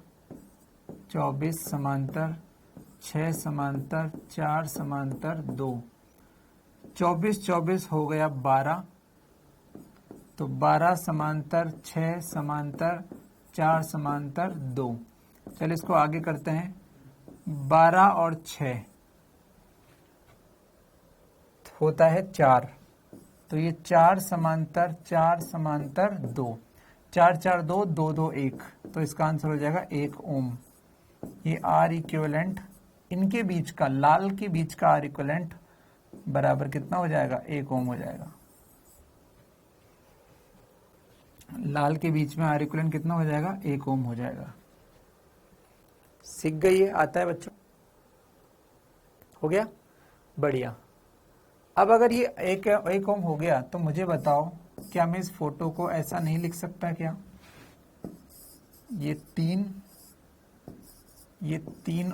6 समांतर 4 समांतर 2, 24 हो गया 12, तो 12 समांतर 6 समांतर 4 समांतर 2। चलिए इसको आगे करते हैं, 12 और 6 होता है 4, तो ये 4 समांतर 2, 4 4 2 2 2 1, तो इसका आंसर हो जाएगा 1 ओम। ये आर इक्विवेलेंट इनके बीच का, लाल के बीच का आर इक्विवेलेंट बराबर कितना हो जाएगा 1 ओम हो जाएगा। लाल के बीच में आर इक्विवेलेंट कितना हो जाएगा 1 ओम हो जाएगा। सीख गई है, आता है बच्चों, हो गया बढ़िया। अब अगर ये एक ओम हो गया तो मुझे बताओ क्या मैं इस फोटो को ऐसा नहीं लिख सकता क्या, ये 3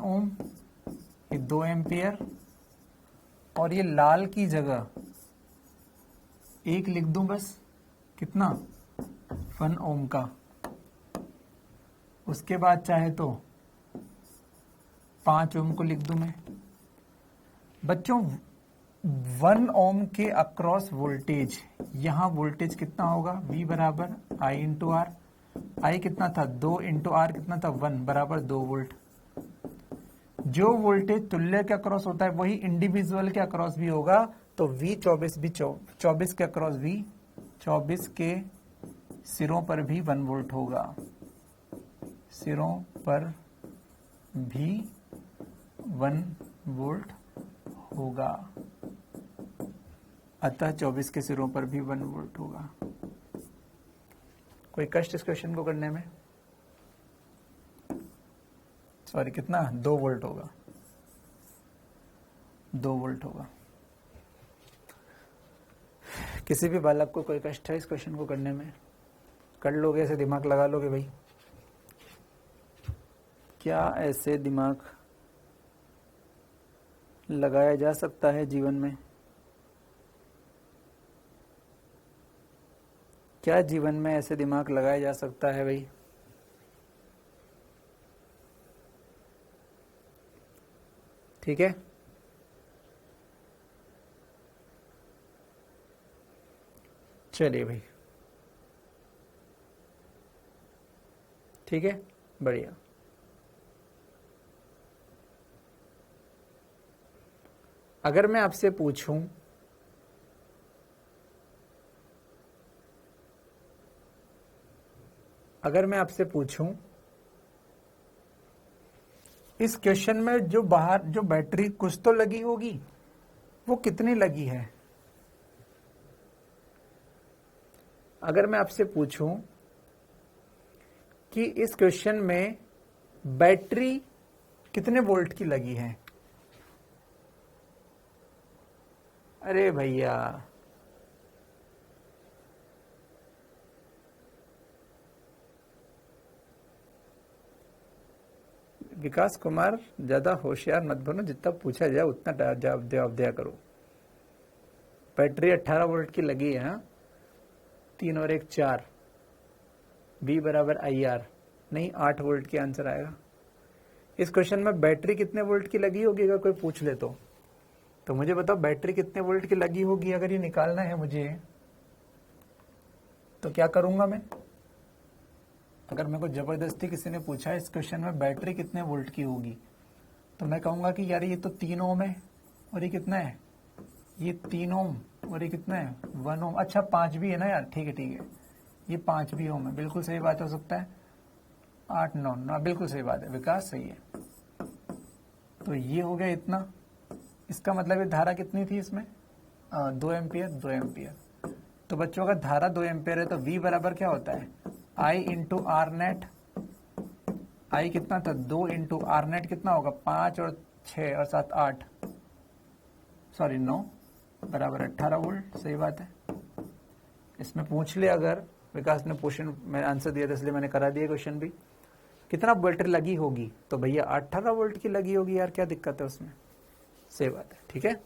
ओम, ये 2 एम्पियर, और ये लाल की जगह 1 लिख दूं बस, कितना 1 ओम का। उसके बाद चाहे तो 5 ओम को लिख दूं मैं। बच्चों 1 ओम के अक्रॉस वोल्टेज, यहां वोल्टेज कितना होगा V बराबर I इंटू आर, I कितना था 2 इंटू आर कितना था 1 बराबर 2 वोल्ट। जो वोल्टेज तुल्य के अक्रॉस होता है वही इंडिविजुअल के अक्रॉस भी होगा, तो V 24 भी 24 के अक्रॉस भी 24 के सिरों पर भी 1 वोल्ट होगा, सिरों पर भी 1 वोल्ट होगा, अतः 24 के सिरों पर भी 1 वोल्ट होगा। कोई कष्ट इस क्वेश्चन को करने में? सॉरी कितना 2 वोल्ट होगा, 2 वोल्ट होगा। किसी भी बालक को कोई कष्ट है इस क्वेश्चन को करने में? कर लोगे, ऐसे दिमाग लगा लोगे भाई? क्या ऐसे दिमाग लगाया जा सकता है जीवन में? क्या जीवन में ऐसे दिमाग लगाया जा सकता है भाई? ठीक है, चलिए भाई, ठीक है बढ़िया। अगर मैं आपसे पूछूं इस क्वेश्चन में जो बाहर जो बैटरी कुछ तो लगी होगी, वो कितनी लगी है? अगर मैं आपसे पूछूं कि इस क्वेश्चन में बैटरी कितने वोल्ट की लगी है, अरे भैया विकास कुमार ज्यादा होशियार मत बनो, जितना पूछा जाए उतना जवाब दिया करो। बैटरी 18 वोल्ट की लगी है, हाँ? 3 और 1 4, V बराबर IR, नहीं 8 वोल्ट की आंसर आएगा। इस क्वेश्चन में बैटरी कितने वोल्ट की लगी होगी अगर कोई पूछ ले तो मुझे बताओ बैटरी कितने वोल्ट की लगी होगी। अगर ये निकालना है मुझे तो क्या करूंगा मैं? अगर मेरे को जबरदस्ती किसी ने पूछा इस क्वेश्चन में बैटरी कितने वोल्ट की होगी, तो मैं कहूंगा कि यार ये तो 3 ओम है और ये कितना है, ये 3 ओम और ये कितना है 1 ओम। अच्छा 5 भी है ना यार, ठीक है, ये 5 भी ओम है, बिल्कुल सही बात हो सकता है। 8 9 ना, बिल्कुल सही बात है विकास, सही है। तो ये हो गया इतना, इसका मतलब ये धारा कितनी थी इसमें 2 एम्पियर 2 एम्पियर। तो बच्चों अगर धारा 2 एम्पियर है तो V बराबर क्या होता है I इंटू आर नेट। आई कितना था 2 इंटू आर नेट कितना होगा 5 और 6 और 7 8, सॉरी 9 बराबर 18 वोल्ट। सही बात है। इसमें पूछ ले अगर विकास ने क्वेश्चन में आंसर दिया था इसलिए मैंने करा दिया क्वेश्चन भी, कितना बैटरी लगी होगी तो भैया 18 वोल्ट की लगी होगी यार, क्या दिक्कत है उसमें। सही बात है, ठीक है,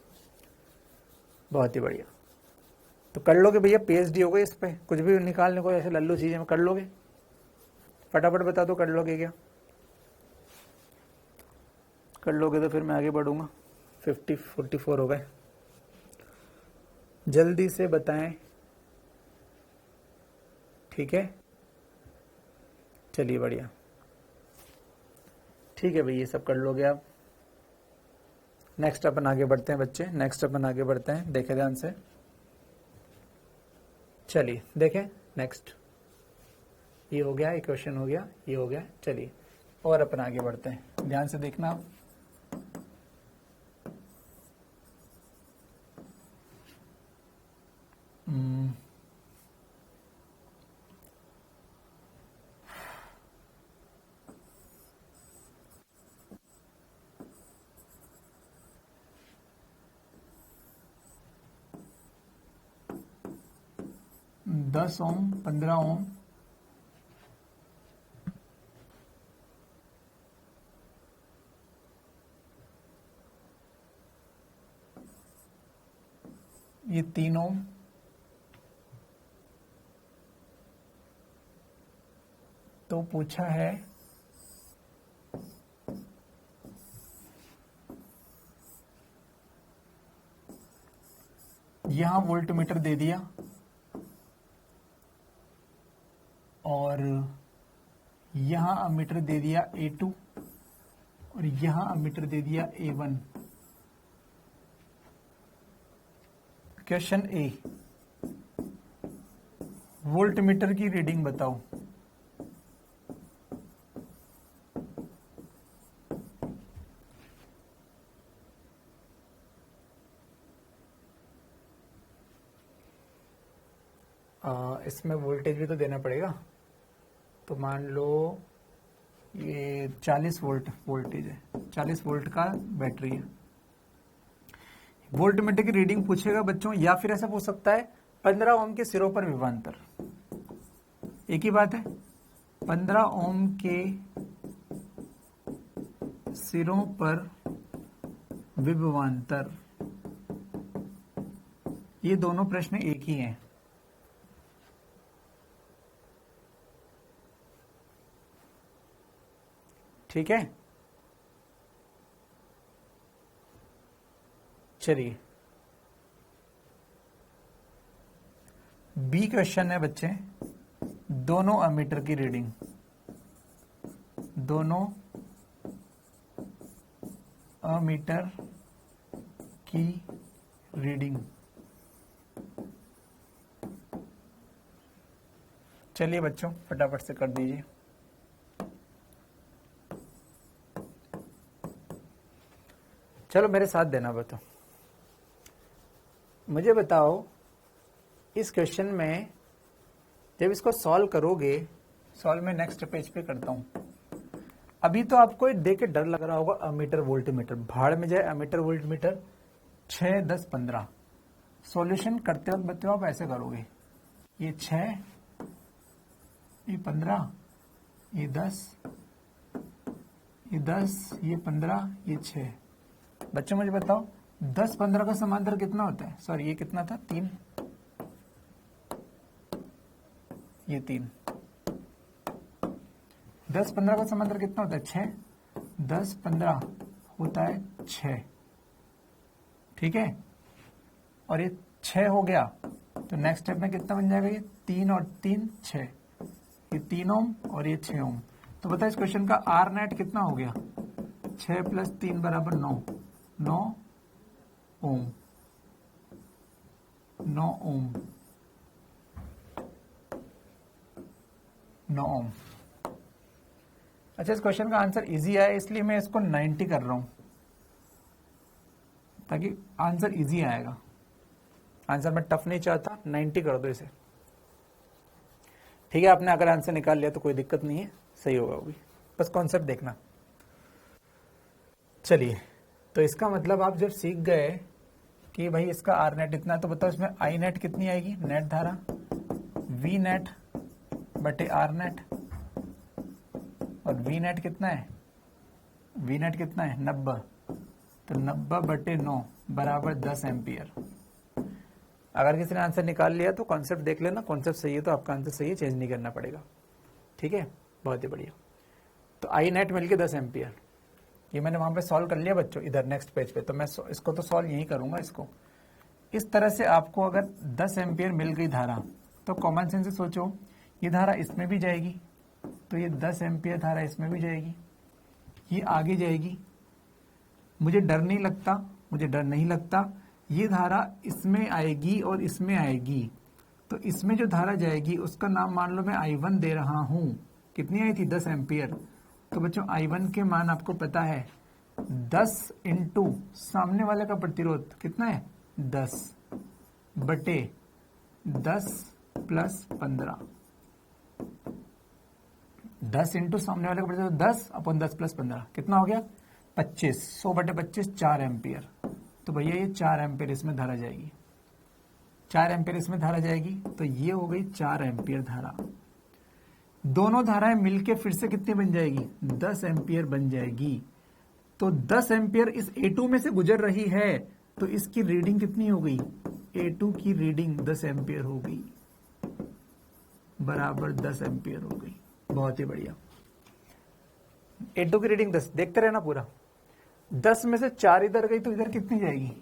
बहुत ही बढ़िया। तो कर लोगे भैया, PhD हो गई इस पे, कुछ भी निकालने को ऐसे लल्लू चीजें में कर लोगे, फटाफट बता दो कर लोगे क्या? कर लोगे तो फिर मैं आगे बढ़ूंगा। 44 हो गए, जल्दी से बताएं, ठीक है, चलिए बढ़िया, ठीक है भैया, ये सब कर लोगे आप। नेक्स्ट अपन आगे बढ़ते हैं बच्चे, नेक्स्ट अपन आगे बढ़ते हैं, देखें ध्यान से, चलिए देखें नेक्स्ट। ये हो गया, ये क्वेश्चन हो गया, ये हो गया, चलिए और अपन आगे बढ़ते हैं, ध्यान से देखना। 10 ओम 15 ओम ये 3 ओम, तो पूछा है यहां वोल्टमीटर दे दिया और यहां अमीटर दे दिया A2 और यहां अमीटर दे दिया A1। क्वेश्चन ए, वोल्टमीटर की रीडिंग बताओ। इसमें वोल्टेज भी तो देना पड़ेगा, तो मान लो ये 40 वोल्ट वोल्टेज है, 40 वोल्ट का बैटरी है। वोल्टमीटर की रीडिंग पूछेगा बच्चों, या फिर ऐसा पूछ सकता है 15 ओम के सिरों पर विभवांतर, एक ही बात है, 15 ओम के सिरों पर विभवांतर, ये दोनों प्रश्न एक ही हैं। ठीक है, चलिए बी क्वेश्चन है बच्चे, दोनों अमीटर की रीडिंग, दोनों अमीटर की रीडिंग। चलिए बच्चों फटाफट से कर दीजिए। चलो मेरे साथ देना, बताओ मुझे, बताओ इस क्वेश्चन में जब इसको सॉल्व करोगे, सॉल्व में नेक्स्ट पेज पे करता हूं। अभी तो आपको देख के डर लग रहा होगा, अमीटर वोल्टमीटर, भाड़ में जाए अमीटर वोल्टमीटर, 6 10 15। सॉल्यूशन करते वक्त बच्चों आप ऐसे करोगे, ये 6, ये 15, ये 10, ये 10, ये 15, ये 6। बच्चों मुझे बताओ 10 15 का समांतर कितना होता है? सॉरी ये कितना था? 3, ये 3। 10 15 का समांतर कितना होता है? 6। 10 15 होता है 6, ठीक है। और ये 6 हो गया तो नेक्स्ट स्टेप में कितना बन जाएगा? ये 3 और 3 6, ये 3 ओम और ये 6 ओम। तो बताओ इस क्वेश्चन का आर नेट कितना हो गया? 6 + 3 = 9, 9 ओम, 9 ओम, 9 ओम। अच्छा इस क्वेश्चन का आंसर इजी आया इसलिए मैं इसको 90 कर रहा हूं ताकि आंसर इजी आएगा। आंसर मैं टफ नहीं चाहता, 90 कर दो इसे, ठीक है। आपने अगर आंसर निकाल लिया तो कोई दिक्कत नहीं है, सही होगा वो भी, बस कॉन्सेप्ट देखना। चलिए तो इसका मतलब आप जब सीख गए कि भाई इसका आर नेट इतना है तो बताओ इसमें आई नेट कितनी आएगी? नेट धारा वी नेट बटे आर नेट, और वी नेट कितना है? वी नेट कितना है? 90, तो 90 बटे 9 बराबर 10 एम्पियर। अगर किसी ने आंसर निकाल लिया तो कॉन्सेप्ट देख लेना, कॉन्सेप्ट सही है तो आपका आंसर सही है, चेंज नहीं करना पड़ेगा, ठीक है। बहुत ही बढ़िया। तो आई नेट मिलके 10 एम्पियर, ये मैंने वहां पे सॉल्व कर लिया बच्चों, इधर नेक्स्ट पेज पे। तो मैं इसको तो सॉल्व यही करूंगा इसको। इस तरह से आपको अगर 10 एम्पियर मिल गई धारा तो कॉमन सेंस से सोचो, ये धारा इसमें भी जाएगी तो ये 10 एम्पियर धारा इसमें भी जाएगी, ये आगे जाएगी। मुझे डर नहीं लगता, मुझे डर नहीं लगता, ये धारा इसमें आएगी और इसमें आएगी। तो इसमें जो धारा जाएगी उसका नाम मान लो मैं I1 दे रहा हूं। कितनी आई थी? 10 एम्पियर। तो बच्चों I1 के मान आपको पता है 10 इंटू सामने वाले का प्रतिरोध कितना है? 10 बटे 10 + 15। 10 इंटू सामने वाले का प्रतिरोध 10 अपन 10 + 15 कितना हो गया? 25। 100 बटे 25 4 एम्पियर। तो भैया ये 4 एम्पियर इसमें धारा जाएगी, 4 एम्पियर इसमें धारा जाएगी, तो ये हो गई 4 एम्पियर धारा। दोनों धाराएं मिलके फिर से कितनी बन जाएगी? 10 एम्पियर बन जाएगी। तो 10 एम्पियर इस A2 में से गुजर रही है, तो इसकी रीडिंग कितनी हो गई? A2 की रीडिंग 10 एम्पियर हो गई, बराबर 10 एम्पियर हो गई। बहुत ही बढ़िया। A2 की रीडिंग 10, देखते रहना पूरा। 10 में से 4 इधर गई तो इधर कितनी जाएगी?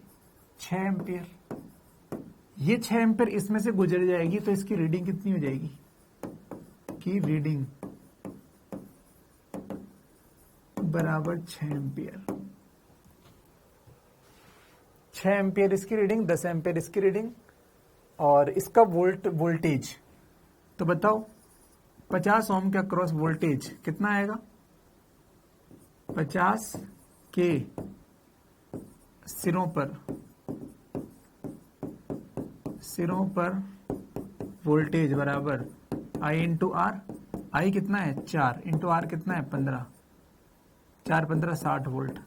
6 एम्पियर। ये 6 एम्पियर इसमें से गुजर जाएगी तो इसकी रीडिंग कितनी हो जाएगी? की रीडिंग बराबर 6 एम्पियर। 6 एम्पियर इसकी रीडिंग, 10 एम्पियर इसकी रीडिंग, और इसका वोल्टेज तो बताओ 50 ओम के अक्रॉस वोल्टेज कितना आएगा? 50 के सिरों पर वोल्टेज बराबर I इंटू आर। आई कितना है? 4 इंटू आर कितना है? 15। 4 15 60 वोल्ट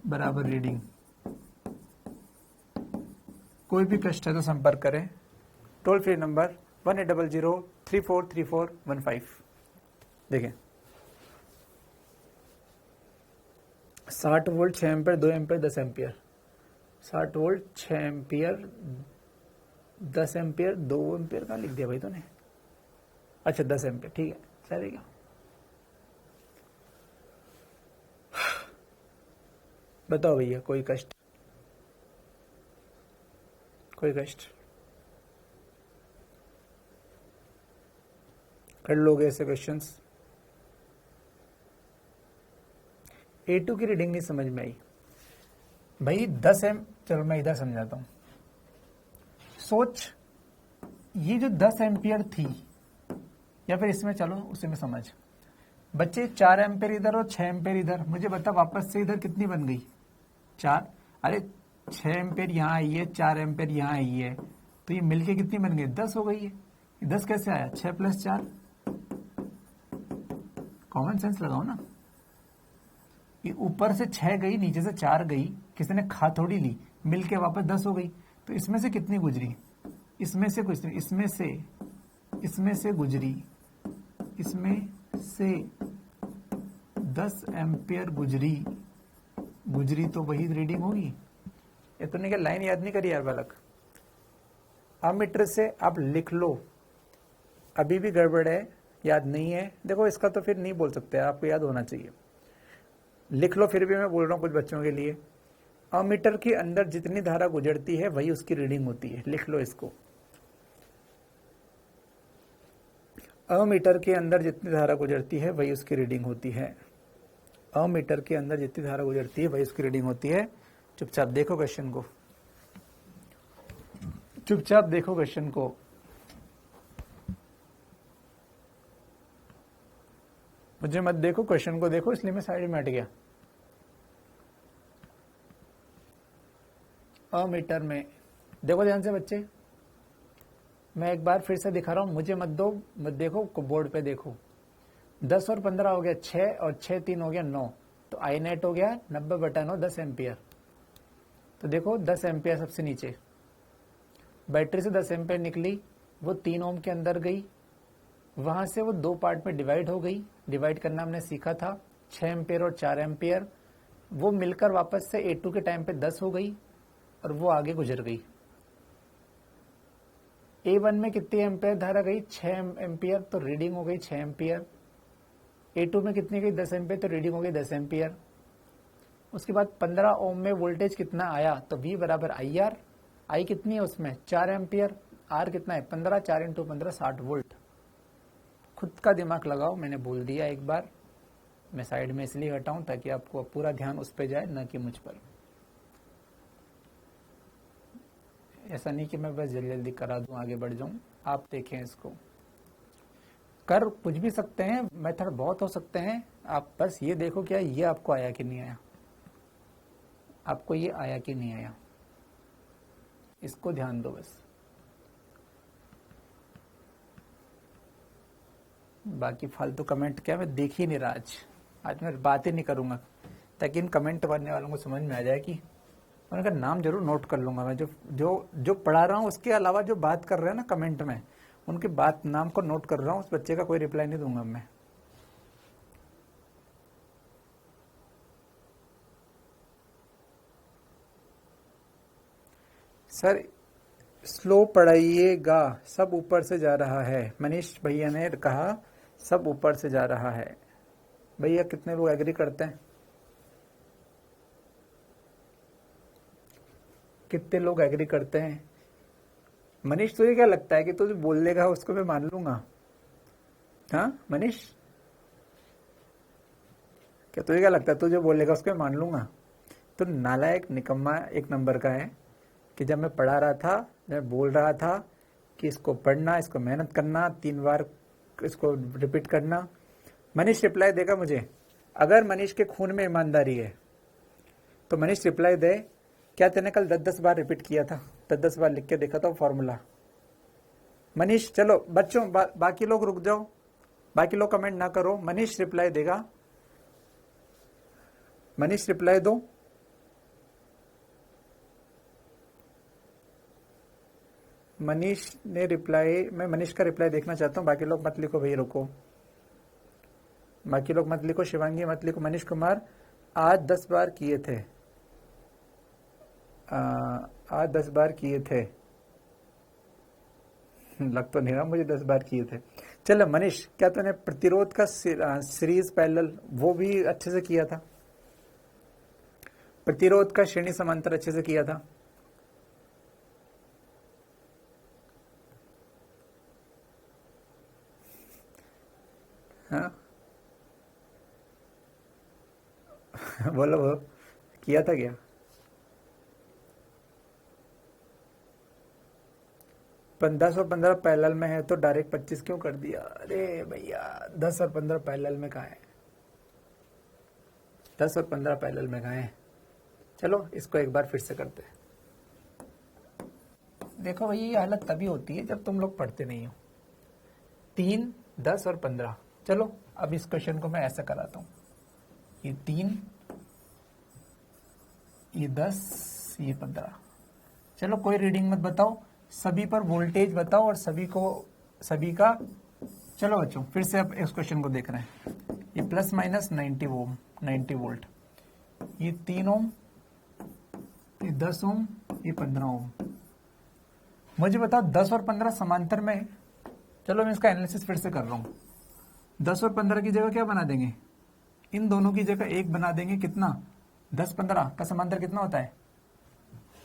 बराबर रीडिंग। कोई भी कष्ट है तो संपर्क करें, टोल फ्री नंबर 1800343415। देखें 60 volt 6 ampere 2 ampere 10 ampere, 60 volt 6 ampere 10 ampere 2 ampere का लिख दिया भाई तूने। अच्छा 10 एम्पियर, ठीक है चलेगा। बताओ भैया कोई कष्ट? कोई कष्ट? कर लोगे ऐसे क्वेश्चंस? A2 की रीडिंग नहीं समझ में आई भाई। 10 एम, चलो मैं इधर समझाता हूं। सोच ये जो 10 एम्पियर थी, या फिर इसमें चलो उसे में समझ। बच्चे 4 एम्पियर इधर और 6 एम्पियर इधर, मुझे बता वापस से इधर कितनी बन गई? 4। अरे 6 एम्पियर यहाँ आई है, 4 एम्पियर यहाँ आई है, तो ये मिलके कितनी बन गई? 10 हो गई है। 10 कैसे आया? 6 + 4। कॉमन सेंस लगाओ ना। ये ऊपर से 6 गई, नीचे से 4 गई, किसी ने खा थोड़ी ली, मिलके वापस 10 हो गई। तो इसमें से कितनी गुजरी? इसमें से कुछ नहीं, इसमें से गुजरी, इसमें से 10 एम्पियर गुजरी तो वही रीडिंग होगी। ये तूने क्या लाइन याद नहीं करी यार बालक? अमीटर से आप लिख लो, अभी भी गड़बड़ है, याद नहीं है। देखो इसका तो फिर नहीं बोल सकते, आपको याद होना चाहिए। लिख लो, फिर भी मैं बोल रहा हूँ कुछ बच्चों के लिए। अमीटर के अंदर जितनी धारा गुजरती है वही उसकी रीडिंग होती है। लिख लो इसको, अमीटर के अंदर जितनी धारा गुजरती है वही उसकी रीडिंग होती है। अमीटर के अंदर जितनी धारा गुजरती है वही उसकी रीडिंग होती है। चुपचाप देखो क्वेश्चन को, चुपचाप देखो क्वेश्चन को। मुझे मत देखो, क्वेश्चन को देखो, इसलिए मैं साइड में हट गया। अमीटर में देखो ध्यान से बच्चे, मैं एक बार फिर से दिखा रहा हूं, मुझे मत दो, मत देखो, बोर्ड पे देखो। 10 और 15 हो गया 6, और 6 3 हो गया 9, तो आई नेट हो गया 90/9 10 एम्पियर। तो देखो 10 एम्पियर सबसे नीचे, बैटरी से 10 एम्पियर निकली, वो 3 ओम के अंदर गई, वहां से वो 2 पार्ट में डिवाइड हो गई। डिवाइड करना हमने सीखा था, 6 एम्पियर और 4 एम्पियर। वो मिलकर वापस से A2 के टाइम पे 10 हो गई और वो आगे गुजर गई। A1 में कितनी एम्पियर धारा गई? 6 एम्पियर, तो रीडिंग हो गई 6 एम्पियर। A2 में कितनी गई? 10 एम्पियर, तो रीडिंग हो गई 10 एम्पियर। उसके बाद 15 ओम में वोल्टेज कितना आया? तो V बराबर IR। आई कितनी है उसमें? 4 एम्पियर। R कितना है? 15, 4 × 15 60 वोल्ट। खुद का दिमाग लगाओ, मैंने बोल दिया एक बार। मैं साइड में इसलिए हटाऊं ताकि आपको पूरा ध्यान उस पर जाए, न कि मुझ पर। ऐसा नहीं कि मैं बस जल्दी जल्दी करा दूं, आगे बढ़ जाऊं। आप देखें इसको, कर कुछ भी सकते हैं, मेथड बहुत हो सकते हैं। आप बस ये देखो क्या ये आपको आया कि नहीं आया, आपको ये आया कि नहीं आया, इसको ध्यान दो बस। बाकी फालतू कमेंट क्या, मैं देख ही नहीं रहा आज मैं बात ही नहीं करूंगा, ताकि इन कमेंट करने वालों को समझ में आ जाए कि उनका नाम जरूर नोट कर लूंगा मैं। जो पढ़ा रहा हूँ उसके अलावा जो बात कर रहे हैं ना कमेंट में, उनके बात नाम को नोट कर रहा हूँ। उस बच्चे का कोई रिप्लाई नहीं दूंगा मैं। सर स्लो पढ़ाइएगा, सब ऊपर से जा रहा है। मनीष भैया ने कहा सब ऊपर से जा रहा है। भैया कितने लोग एग्री करते हैं? कितने लोग एग्री करते हैं? मनीष तुझे क्या लगता है कि तू जो बोल देगा उसको मैं मान लूंगा? हाँ मनीष, क्या तुझे क्या लगता है तू जो बोलेगा उसको मैं मान लूंगा? तो नालायक निकम्मा एक नंबर का है कि जब मैं पढ़ा रहा था, मैं बोल रहा था कि इसको पढ़ना, इसको मेहनत करना, 3 बार इसको रिपीट करना। मनीष रिप्लाई देगा मुझे। अगर मनीष के खून में ईमानदारी है तो मनीष रिप्लाई दे, क्या तूने कल 10-10 बार रिपीट किया था? 10-10 बार लिख के देखा था फॉर्मूला। मनीष चलो बच्चों, बाकी लोग रुक जाओ, बाकी लोग कमेंट ना करो। मनीष रिप्लाई देगा, मनीष रिप्लाई दो। मनीष ने रिप्लाई, मैं मनीष का रिप्लाई देखना चाहता हूँ। बाकी लोग मत लिखो भैया, रुको, बाकी लोग मत लिखो। शिवांगी मत लिखो। मनीष कुमार आज 10 बार किए थे, आज 10 बार किए थे। लग तो नहीं रहा मुझे 10 बार किए थे। चलो मनीष, क्या तूने प्रतिरोध का सीरीज पैरेलल वो भी अच्छे से किया था? प्रतिरोध का श्रेणी समांतर अच्छे से किया था? हाँ बोलो वो किया था क्या? 10 और 15 पैरेलल में है तो डायरेक्ट 25 क्यों कर दिया? अरे भैया 10 और 15 पैरेलल में कहाँ है? 10 और 15 पैरेलल में कहाँ है? चलो इसको एक बार फिर से करते हैं। देखो भैया ये हालत तभी होती है जब तुम लोग पढ़ते नहीं हो। 3, 10 और 15। चलो अब इस क्वेश्चन को मैं ऐसा कराता हूँ, ये 3, ये 10, ये 15। चलो कोई रीडिंग मत बताओ, सभी पर वोल्टेज बताओ और सभी का। चलो बच्चों फिर से अब इस क्वेश्चन को देख रहे हैं। ये प्लस माइनस 90 वोल्ट, ये 3 ओम, ये 10 ओम, ये 15 ओम। मुझे बताओ 10 और 15 समांतर में है। चलो मैं इसका एनालिसिस फिर से कर रहा हूँ। 10 और 15 की जगह क्या बना देंगे, इन दोनों की जगह एक बना देंगे। कितना, 10-15 का समांतर कितना होता है,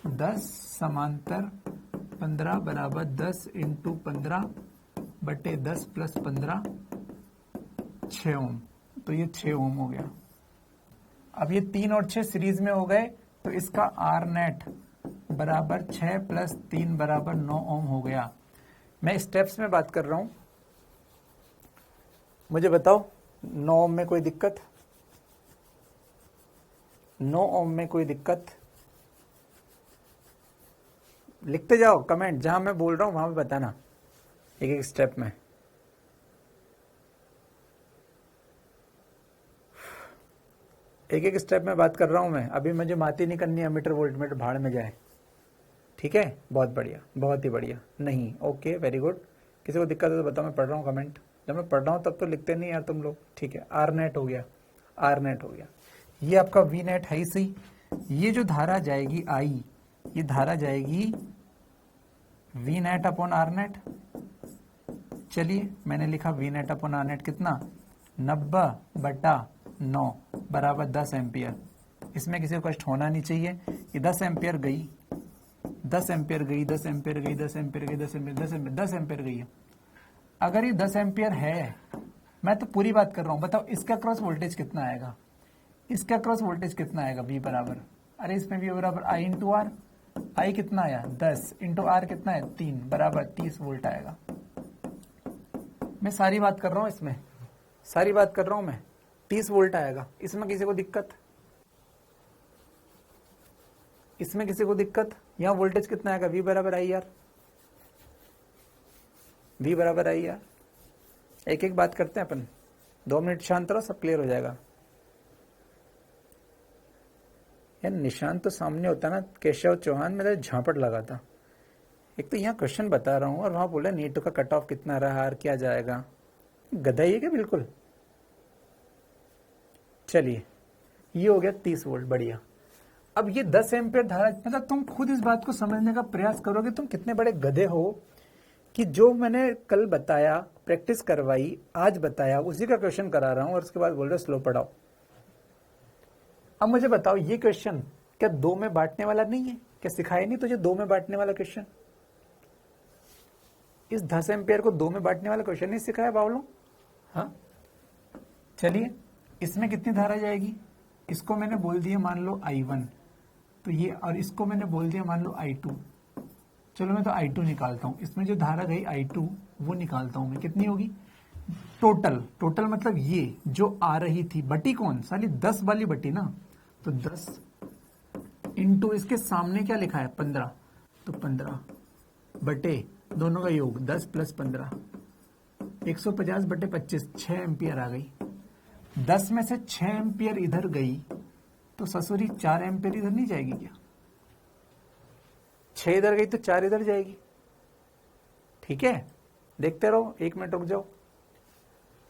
10 समांतर 15 बराबर 10 इंटू 15 बटे 10 प्लस 15, 6 ओम। तो ये 6 ओम हो गया। अब ये 3 और 6 सीरीज में हो गए, तो इसका आर नेट बराबर 6 प्लस 3 बराबर 9 ओम हो गया। मैं स्टेप्स में बात कर रहा हूं। मुझे बताओ 9 ओम में कोई दिक्कत, 9 ओम में कोई दिक्कत, लिखते जाओ कमेंट, जहां मैं बोल रहा हूं वहां पे बताना एक एक स्टेप में। एक एक स्टेप में बात कर रहा हूं मैं। अभी मुझे बात ही नहीं करनी है मीटर वोल्ट मीटर, भाड़ में जाए। ठीक है, बहुत बढ़िया, बहुत ही बढ़िया। नहीं, ओके, वेरी गुड। किसी को दिक्कत है तो बताओ, मैं पढ़ रहा हूँ कमेंट। जब मैं पढ़ रहा हूँ तब तो लिखते नहीं यार तुम लोग। ठीक है, आर नेट हो गया, आर नेट हो गया। ये आपका वी नेट है ही सही। ये जो धारा जाएगी आई, ये धारा जाएगी V net upon R net. चलिए मैंने लिखा V net upon R net कितना, 90/9 बराबर 10 एम्पियर। इसमें किसी को कष्ट होना नहीं चाहिए। ये 10 एम्पियर गई, 10 एम्पियर गई, 10 एम्पियर गई, 10 एम्पियर गई, 10 एम्पियर, 10 एम्पियर, 10 एम्पियर गई है। अगर ये 10 एम्पियर है, मैं तो पूरी बात कर रहा हूं, बताओ इसका क्रॉस वोल्टेज कितना आएगा, इसका क्रॉस वोल्टेज कितना आएगा, वी बराबर, अरे इसमें वी बराबर आई इंटू आर। आई कितना आया, 10 इंटू आर कितना है, 3 बराबर 30 वोल्ट आएगा। मैं सारी बात कर रहा हूं, इसमें सारी बात कर रहा हूं मैं, 30 वोल्ट आएगा। इसमें किसी को दिक्कत, इसमें किसी को दिक्कत। यहां वोल्टेज कितना आएगा, वी बराबर आई आर, वी बराबर आई आर। एक एक बात करते हैं अपन, 2 मिनट शांत रहो, सब क्लियर हो जाएगा। यार निशान तो सामने होता ना, केशव चौहान, मेरा झापड़ लगा था। एक तो यहाँ क्वेश्चन बता रहा हूं और वहां बोला नीट का कट ऑफ कितना रहा और क्या जाएगा, गधा ही है क्या बिल्कुल। चलिए ये हो गया 30 वोल्ट, बढ़िया। अब ये 10 एम्पियर धारा, मतलब तुम खुद इस बात को समझने का प्रयास करोगे, तुम कितने बड़े गधे हो कि जो मैंने कल बताया, प्रैक्टिस करवाई, आज बताया, उसी का क्वेश्चन करा रहा हूं और उसके बाद बोल रहे स्लो पढ़ाओ। अब मुझे बताओ ये क्वेश्चन क्या 2 में बांटने वाला नहीं है, क्या सिखाया नहीं तुझे 2 में बांटने वाला क्वेश्चन। इस 10 एम्पियर को 2 में बांटने वाला क्वेश्चन नहीं सिखाया बावलों। हाँ चलिए, इसमें कितनी धारा जाएगी, इसको मैंने बोल दिया मान लो I1, तो ये, और इसको मैंने बोल दिया मान लो I2। चलो मैं तो I2 निकालता हूं, इसमें जो धारा गई I2 वो निकालता हूं मैं, कितनी होगी टोटल। टोटल मतलब ये जो आ रही थी, बटी कौन, साली 10 वाली बटी ना, तो 10 इंटू इसके सामने क्या लिखा है 15, तो 15 बटे दोनों का योग 10 प्लस 15, 150 बटे 25, 6 एम्पियर आ गई। 10 में से 6 एम्पियर इधर गई, तो ससुरी 4 एम्पियर इधर नहीं जाएगी क्या, 6 इधर गई तो 4 इधर जाएगी। ठीक है, देखते रहो, 1 मिनट रुक जाओ।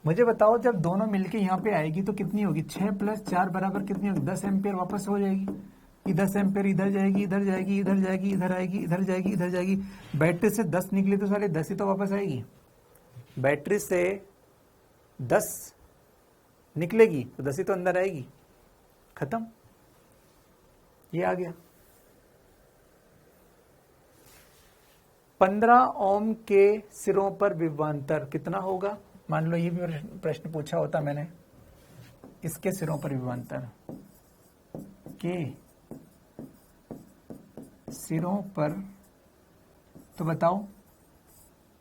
मुझे बताओ जब दोनों मिलके यहाँ पे आएगी तो कितनी होगी, 6 प्लस 4 बराबर कितनी होगी, 10 एम्पियर वापस हो जाएगी। ये 10 एम्पियर इधर जाएगी, इधर जाएगी, इधर जाएगी, इधर आएगी, इधर जाएगी, इधर जाएगी। बैटरी से 10 निकली तो साले 10 ही तो वापस आएगी। बैटरी से 10 निकलेगी तो 10 ही तो अंदर आएगी, खत्म। ये आ गया। 15 ओम के सिरों पर विभवांतर कितना होगा, मान लो ये भी प्रश्न पूछा होता मैंने, इसके सिरों पर विभवांतर के सिरों पर, तो बताओ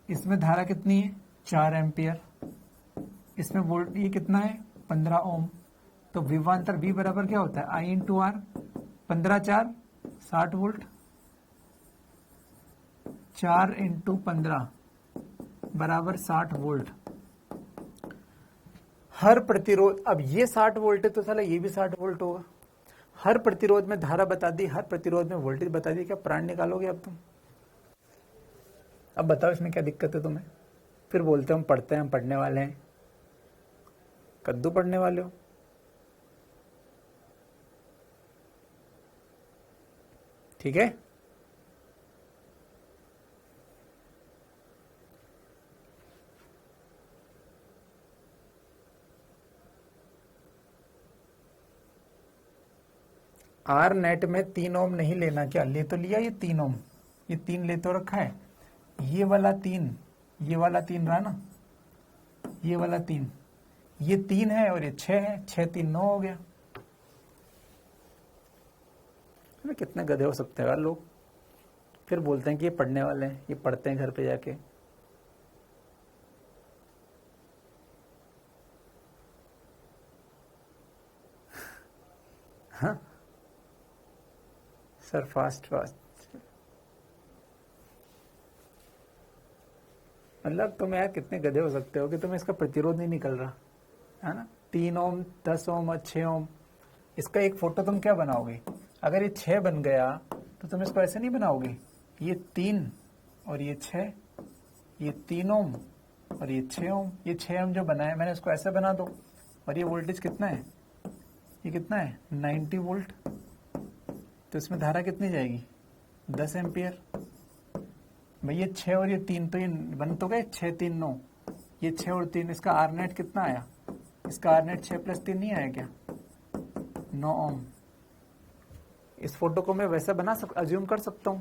इसमें धारा कितनी है 4 एम्पियर, इसमें वोल्ट ये कितना है 15 ओम, तो विभवांतर V बराबर क्या होता है I into R, 15 4 60 volt, 4 into 15 बराबर 60 वोल्ट। हर प्रतिरोध, अब ये 60 वोल्ट है तो साला ये भी 60 वोल्ट होगा। हर प्रतिरोध में धारा बता दी, हर प्रतिरोध में वोल्टेज बता दी, क्या प्राण निकालोगे अब तुम। अब बताओ इसमें क्या दिक्कत है तुम्हें, फिर बोलते हम पढ़ते हैं, हम पढ़ने वाले हैं। कद्दू पढ़ने वाले हो। ठीक है, आर नेट में 3 ओम नहीं लेना क्या? ले तो लिया ये 3 ओम, ये 3 ले तो रखा है, ये वाला 3, ये वाला 3 रहा ना, ये वाला 3, ये 3 है और ये 6 है, 6 3 9 हो गया। कितने गधे हो सकते हैं यार लोग, फिर बोलते हैं कि ये पढ़ने वाले हैं, ये पढ़ते हैं घर पे जाके। हाँ सर, फास्ट मतलब तुम यार कितने गधे हो सकते हो कि तुम्हें इसका प्रतिरोध नहीं निकल रहा है ना। 3 ओम, 10 ओम और 6 ओम, इसका एक फोटो तुम क्या बनाओगे? अगर ये 6 बन गया तो तुम इसको ऐसे नहीं बनाओगे, ये 3 और ये 6, ये 3 ओम और ये 6 ओम, ये 6 ओम जो बनाया मैंने इसको ऐसे बना दो। और ये वोल्टेज कितना है? ये कितना है? 90 वोल्ट। तो इसमें धारा कितनी जाएगी? 10 एम्पियर। भाई ये 6 और ये 3 तो ये बन तो गए, 6 3 9, ये 6 और 3, इसका आर नेट कितना आया? इसका आर नेट 6 + 3 नहीं आया क्या? 9 ओम। इस फोटो को मैं वैसे अज्यूम कर सकता हूं।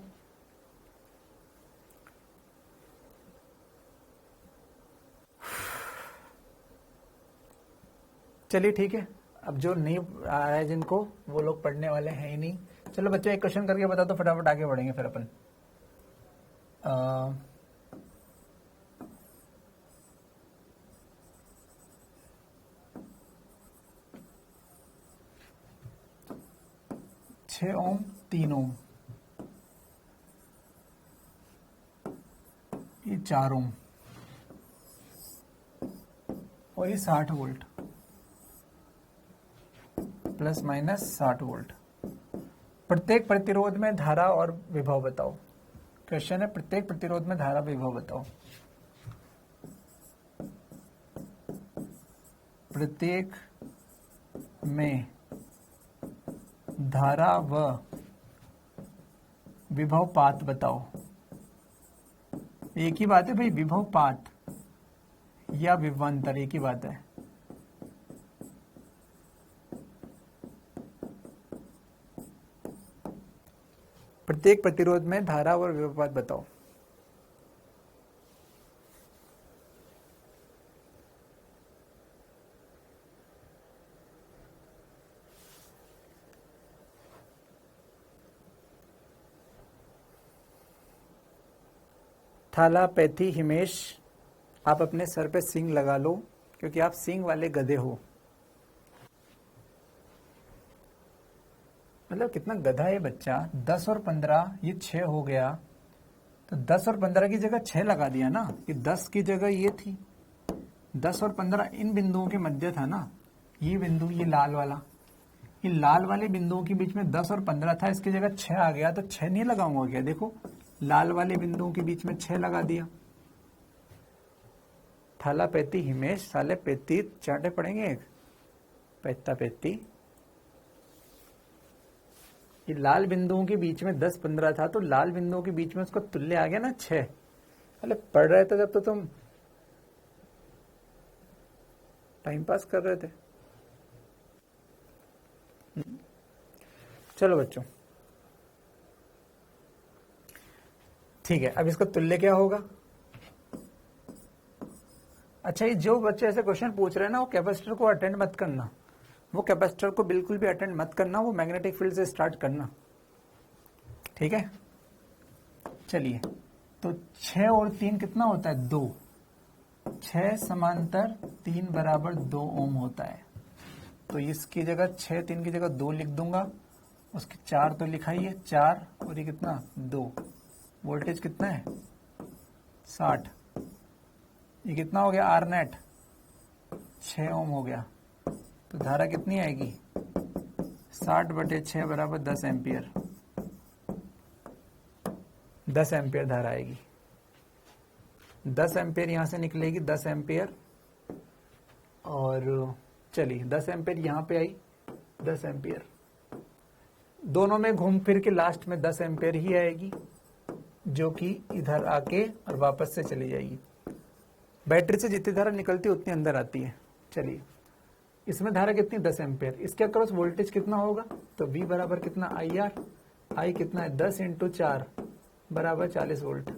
चलिए ठीक है, अब जो नहीं आ रहा है जिनको, वो लोग पढ़ने वाले हैं ही नहीं। चलो बच्चों एक क्वेश्चन करके बता दो, फटाफट आगे बढ़ेंगे फिर अपन। छः ओम 3 ओम, ये 4 ओम और ये 60 वोल्ट, प्लस माइनस 60 वोल्ट। प्रत्येक प्रतिरोध में धारा और विभव बताओ। क्वेश्चन है प्रत्येक प्रतिरोध में धारा विभव बताओ। प्रत्येक में धारा व विभव पात बताओ। एक ही बात है भाई, विभव पात या विभवांतर एक ही बात है। प्रत्येक प्रतिरोध में धारा और विभव पात बताओ। थाला पैथी हिमेश, आप अपने सर पे सींग लगा लो क्योंकि आप सींग वाले गधे हो। मतलब कितना गधा है बच्चा। 10 और 15 ये 6 हो गया, तो 10 और 15 की जगह 6 लगा दिया ना, कि 10 की जगह ये थी। 10 और 15 इन बिंदुओं के मध्य था ना, ये बिंदु, ये लाल वाला, ये लाल वाले बिंदुओं के बीच में 10 और 15 था, इसकी जगह 6 आ गया, तो 6 नहीं लगाऊंगा क्या? देखो लाल वाले बिंदुओं के बीच में 6 लगा दिया। थाला पैती हिमेश, साले पैती चाटे पड़ेंगे, एक पैता पैती। ये लाल बिंदुओं के बीच में 10 15 था, तो लाल बिंदुओं के बीच में उसको तुल्य आ गया ना 6। अरे पढ़ रहे थे जब तो तुम टाइम पास कर रहे थे। चलो बच्चों ठीक है, अब इसका तुल्य क्या होगा? अच्छा, ये जो बच्चे ऐसे क्वेश्चन पूछ रहे हैं ना, वो कैपेसिटर को अटेंड मत करना, वो कैपेसिटर को बिल्कुल भी अटेंड मत करना, वो मैग्नेटिक फील्ड से स्टार्ट करना, ठीक है। चलिए, तो 6 और 3 कितना होता है? 2। 6 समांतर 3 बराबर 2 ओम होता है। तो इसकी जगह 6 3 की जगह 2 लिख दूंगा, उसकी 4 तो लिखा ही है, 4 और ये कितना 2। वोल्टेज कितना है? 60। ये कितना हो गया? आर नेट 6 ओम हो गया। तो धारा कितनी आएगी? 60/6 बराबर 10 एम्पियर। 10 एम्पियर धारा आएगी। 10 एम्पियर यहां से निकलेगी, 10 एम्पियर, और चलिए 10 एम्पियर यहां पे आई, 10 एम्पियर दोनों में घूम फिर के लास्ट में 10 एम्पियर ही आएगी, जो कि इधर आके और वापस से चली जाएगी। बैटरी से जितनी धारा निकलती है उतनी अंदर आती है। चलिए इसमें धारा कितनी, 10 एम्पियर, इसके अक्रॉस वोल्टेज कितना होगा, तो V बराबर कितना IR, I कितना है 10 × 4 बराबर 40 वोल्ट।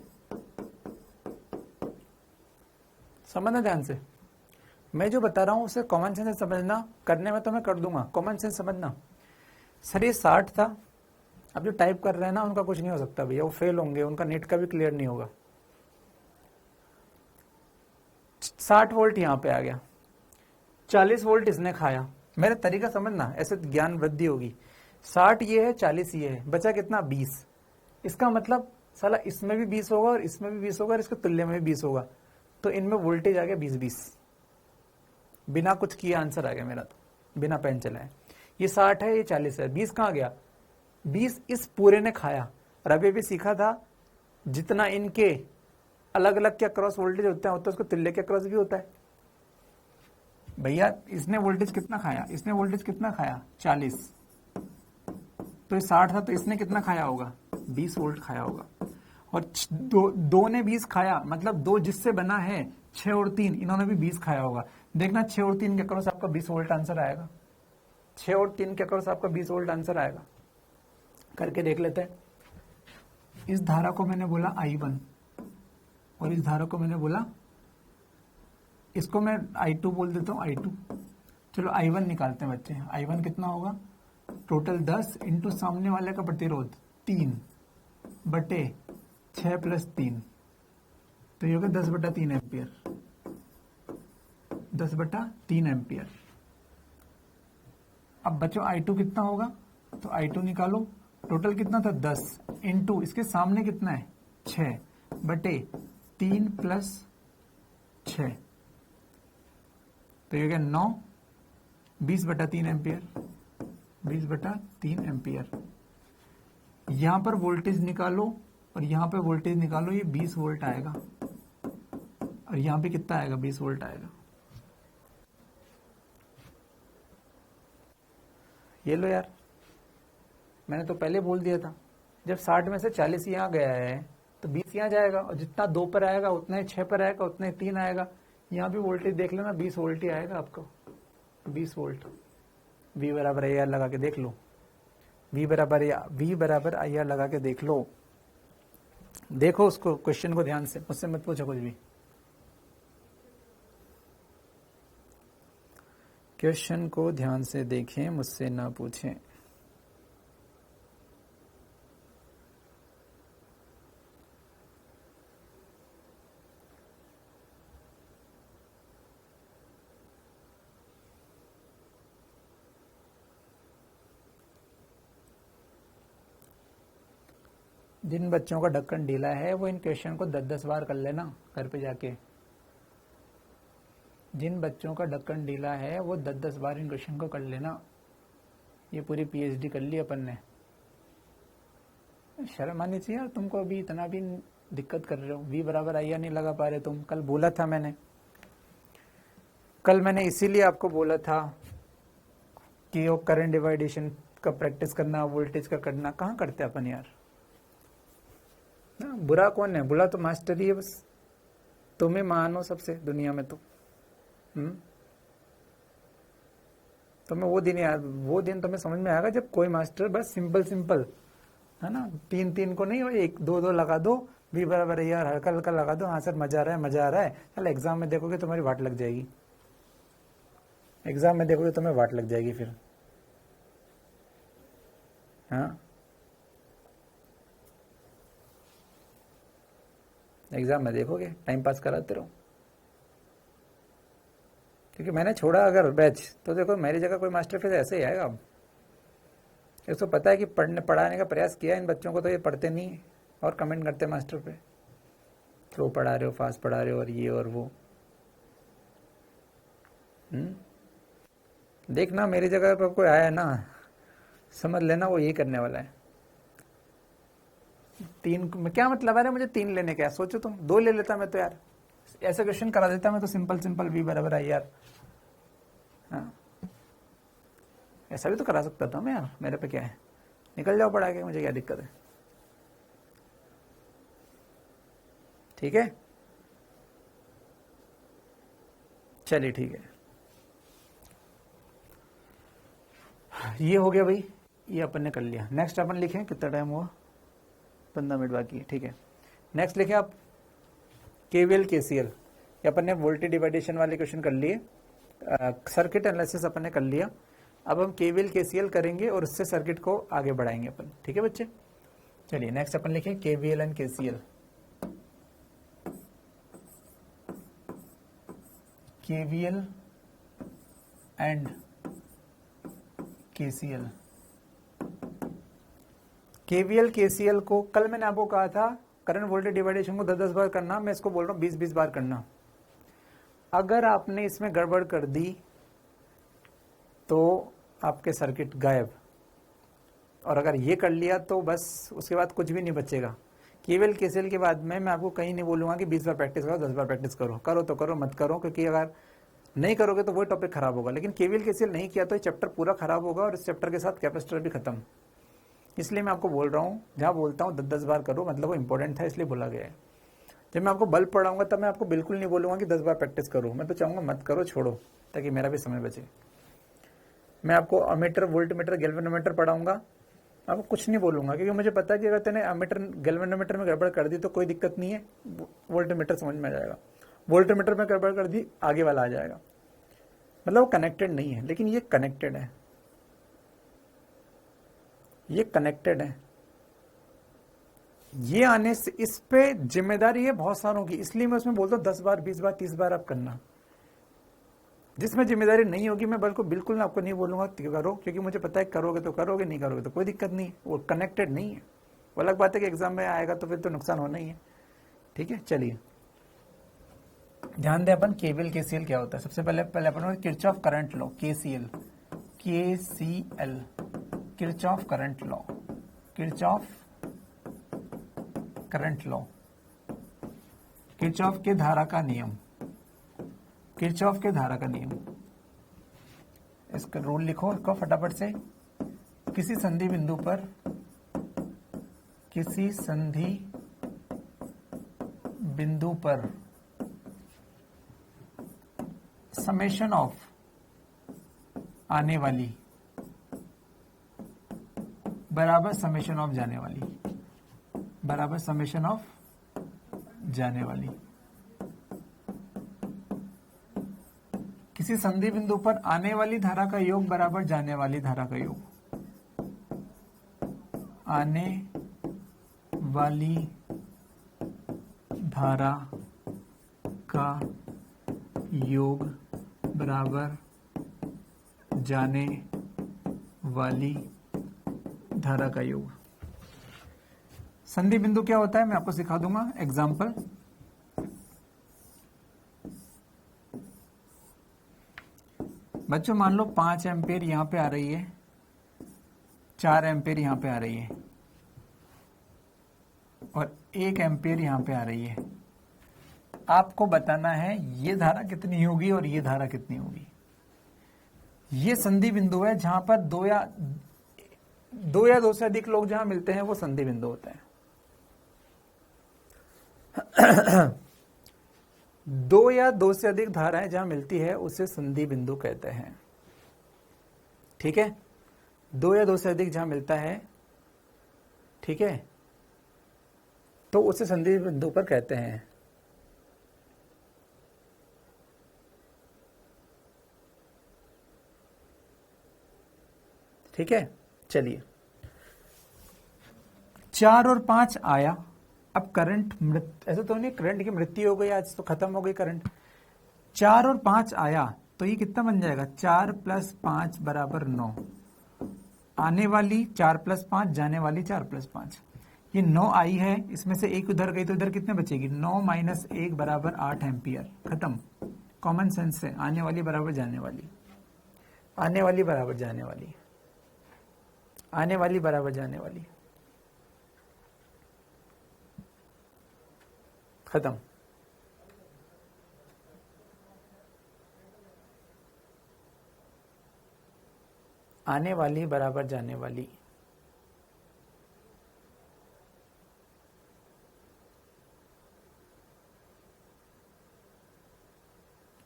समझना ध्यान से, मैं जो बता रहा हूं उसे कॉमन सेंस से समझना, करने में तो मैं कर दूंगा, कॉमन सेंस समझना। सर ये 60 था, अब जो टाइप कर रहे हैं ना उनका कुछ नहीं हो सकता भैया, वो फेल होंगे, उनका नेट का भी क्लियर नहीं होगा। 60 वोल्ट यहां पे आ गया, 40 वोल्ट इसने खाया। मेरा तरीका समझना, ऐसे ज्ञान वृद्धि होगी। 60 ये है, 40 ये है, बचा कितना 20। इसका मतलब साला इसमें भी 20 होगा और इसमें भी 20 होगा और इसके तुल्य में भी 20 होगा, तो इनमें वोल्टेज आ गया 20-20। बिना कुछ किए आंसर आ गया मेरा, तो बिना पेन चलाए। ये 60 है, ये 40 है, 20 कहाँ गया, 20 इस पूरे ने खाया। और अभी भी सीखा था जितना इनके अलग अलग के अक्रॉस वोल्टेज होता है उतना उसको तुल्य के अक्रॉस भी होता है। भैया इसने वोल्टेज कितना खाया, इसने वोल्टेज कितना खाया 40, तो ये 60 था, तो इसने कितना खाया होगा 20 वोल्ट खाया होगा। और दो ने 20 खाया, मतलब दो जिससे बना है 6 और 3, इन्होंने भी 20 खाया होगा। देखना 6 और 3 के अक्रॉस आपका 20 वोल्ट आंसर आएगा, 6 और 3 के अक्रॉस आपका 20 वोल्ट आंसर आएगा। करके देख लेते हैं। इस धारा को मैंने बोला I1 और इस धारा को मैंने बोला, इसको मैं I2 बोल देता हूँ, I2। चलो I1 निकालते हैं बच्चे। I1 कितना होगा, टोटल 10 इंटू सामने वाले का प्रतिरोध 3 बटे 6 + 3, तो ये होगा 10/3 एम्पियर, 10/3 एम्पियर। अब बच्चों I2 कितना होगा, तो I2 निकालो। टोटल कितना था 10 इंटू इसके सामने कितना है 6/3 + 6, तो ये हो गया 9, 20/3 एम्पियर, 20/3 एम्पियर। यहां पर वोल्टेज निकालो और यहां पे वोल्टेज निकालो, ये 20 वोल्ट आएगा और यहां पे कितना आएगा 20 वोल्ट आएगा। ये लो यार, मैंने तो पहले बोल दिया था, जब 60 में से 40 यहां गया है तो 20 यहां जाएगा, और जितना 2 पर आएगा उतना ही 6 पर आएगा, उतना ही 3 आएगा। यहां भी वोल्टेज देख लेना, 20 वोल्ट ही आएगा आपको, 20 वोल्ट। V बराबर IR लगा के देख लो, V बराबर IR लगा के देख लो। देखो उसको, क्वेश्चन को ध्यान से, मुझसे मत पूछो कुछ भी। क्वेश्चन को ध्यान से देखें, मुझसे ना पूछें। जिन बच्चों का ढक्कन ढीला है वो इन क्वेश्चन को 10-10 बार कर लेना घर पे जाके। जिन बच्चों का ढक्कन ढीला है वो 10-10 बार इन क्वेश्चन को कर लेना। ये पूरी PhD कर ली अपन ने। शर्म आनी चाहिए यार तुमको, अभी इतना भी दिक्कत कर रहे हो। V बराबर IR नहीं लगा पा रहे तुम। कल बोला था मैंने, कल मैंने इसीलिए आपको बोला था कि वो करंट डिवाइडेशन का प्रैक्टिस करना, वोल्टेज का करना। कहाँ करते अपन यार। ना बुरा कौन है, बुरा तो मास्टर ही है बस। तुम्हें मानो सबसे दुनिया में तो तुम्हें वो दिन यार, वो दिन तुम्हें समझ में आएगा जब कोई मास्टर बस सिंपल है ना, 3-3 को नहीं, 1-2-2 लगा दो। V बराबर IR हल्का हल्का लगा दो। हाँ सर मजा आ रहा है। चल एग्जाम में देखोगे तुम्हारी वाट लग जाएगी, एग्जाम में देखोगे तुम्हें वाट लग जाएगी फिर। हाँ एग्जाम में देखोगे टाइम पास कराते रहो। क्योंकि मैंने छोड़ा अगर बैच तो देखो मेरी जगह कोई मास्टर फिर ऐसे ही आएगा। अब इसको पता है कि पढ़ाने का प्रयास किया इन बच्चों को, तो ये पढ़ते नहीं और कमेंट करते मास्टर पे, स्लो पढ़ा रहे हो, फास्ट पढ़ा रहे हो और ये और वो। देखना मेरी जगह पर कोई आया ना, समझ लेना वो यही करने वाला है। 3 में क्या मतलब है मुझे 3 लेने का, सोचो तुम 2 ले लेता मैं तो यार। ऐसा क्वेश्चन करा देता मैं तो, सिंपल V बराबर IR। हाँ ऐसा भी तो करा सकता था मैं यार, मेरे पे क्या है, निकल जाओ पढ़ा के, मुझे क्या दिक्कत है। ठीक है, चलिए ठीक है, ये हो गया भाई, ये अपन ने कर लिया। नेक्स्ट अपन लिखें, कितना टाइम हुआ, 15 मिनट बाकी है, ठीक है। नेक्स्ट लिखें आप केवीएल केसीएल, ये अपन ने वोल्टेज डिवाइडेशन वाले क्वेश्चन कर लिए, सर्किट एनालिसिस अपन ने कर लिया। अब हम केवीएल केसीएल करेंगे और उससे सर्किट को आगे बढ़ाएंगे अपन, ठीक है बच्चे। चलिए नेक्स्ट अपन लिखें KVL and KCL. KVL and KCL. KVL KCL को कल मैंने आपको कहा था करंट वोल्टेज डिवाइडेशन को 10-10 बार करना, मैं इसको बोल रहा हूं 20-20 बार करना। अगर आपने इसमें गड़बड़ कर दी तो आपके सर्किट गायब, और अगर ये कर लिया तो बस उसके बाद कुछ भी नहीं बचेगा। केवीएल केसीएल के बाद में मैं आपको कहीं नहीं बोलूंगा कि 20 बार प्रैक्टिस करो, 10 बार प्रैक्टिस करो, करो तो करो, मत करो, क्योंकि अगर नहीं करोगे तो वही टॉपिक खराब होगा। लेकिन केवीएल केसीएल नहीं किया तो ये चैप्टर पूरा खराब होगा और इस चैप्टर के साथ कैपेसिटर भी खत्म। इसलिए मैं आपको बोल रहा हूँ, जहाँ बोलता हूँ 10-10 बार करो, मतलब वो इंपॉर्टेंट था इसलिए बोला गया है। जब मैं आपको बल्ब पढ़ाऊंगा तब मैं आपको बिल्कुल नहीं बोलूंगा कि 10 बार प्रैक्टिस करो, मैं तो चाहूंगा मत करो, छोड़ो, ताकि मेरा भी समय बचे। मैं आपको अमीटर, वोल्ट मीटर, गैल्वेनोमीटर पढ़ाऊंगा, आपको कुछ नहीं बोलूंगा, क्योंकि मुझे पता है कि अगर तेने अमीटर गैल्वेनोमीटर में गड़बड़ कर दी तो कोई दिक्कत नहीं है, वोल्ट मीटर समझ में आ जाएगा। वोल्ट मीटर में गड़बड़ कर दी, आगे वाला आ जाएगा। मतलब वो कनेक्टेड नहीं है, लेकिन ये कनेक्टेड है, ये कनेक्टेड है। ये आने से इस पे जिम्मेदारी है बहुत सारों की, इसलिए मैं उसमें बोलता हूँ 10 बार, 20 बार, 30 बार आप करना। जिसमें जिम्मेदारी नहीं होगी मैं बिल्कुल आपको नहीं बोलूंगा करो, क्योंकि मुझे पता है करोगे तो करोगे, नहीं करोगे तो कोई दिक्कत नहीं, वो कनेक्टेड नहीं है। वो अलग बात है कि एग्जाम में आएगा तो फिर तो नुकसान होना ही है। ठीक है, चलिए ध्यान दें अपन केवीएल केसीएल क्या होता है। सबसे पहले अपन Kirchhoff current law, KCL, KCL, Kirchhoff current law, Kirchhoff current law, Kirchhoff के धारा का नियम, किरचॉफ के धारा का नियम। इसका रूल लिखो इसको फटाफट से। किसी संधि बिंदु पर, किसी संधि बिंदु पर समेशन ऑफ आने वाली बराबर समेशन ऑफ जाने वाली, बराबर समेशन ऑफ जाने वाली। किसी संधि बिंदु पर आने वाली धारा का योग बराबर जाने वाली धारा का योग, आने वाली धारा का योग बराबर जाने वाली धारा का योग। संधि बिंदु क्या होता है मैं आपको सिखा दूंगा एग्जाम्पल। बच्चों मान लो 5 एम्पेयर यहां पे आ रही है, 4 एम्पेयर यहां पे आ रही है और 1 एम्पेयर यहां पे आ रही है। आपको बताना है ये धारा कितनी होगी और ये धारा कितनी होगी। ये संधि बिंदु है जहां पर दो या दो से अधिक लोग जहां मिलते हैं वो संधि बिंदु होता है। 2 या 2 से अधिक धाराएं जहां मिलती है उसे संधि बिंदु कहते हैं। ठीक है, 2 या 2 से अधिक जहां मिलता है, ठीक है, तो उसे संधि बिंदु पर कहते हैं। ठीक है, चलिए 4 और 5 आया। अब करंट ऐसा तो नहीं करंट की मृत्यु हो गई, आज तो खत्म हो गई करंट। 4 और 5 आया तो ये कितना बन जाएगा, 4 + 5 बराबर 9। आने वाली 4 + 5, जाने वाली 4 + 5। ये 9 आई है, इसमें से एक उधर गई तो इधर कितने बचेगी, 9 - 1 बराबर 8 एम्पियर। खत्म, कॉमन सेंस से आने वाली बराबर जाने वाली, आने वाली बराबर जाने वाली, आने वाली बराबर जाने वाली। खत्म। आने वाली बराबर जाने वाली।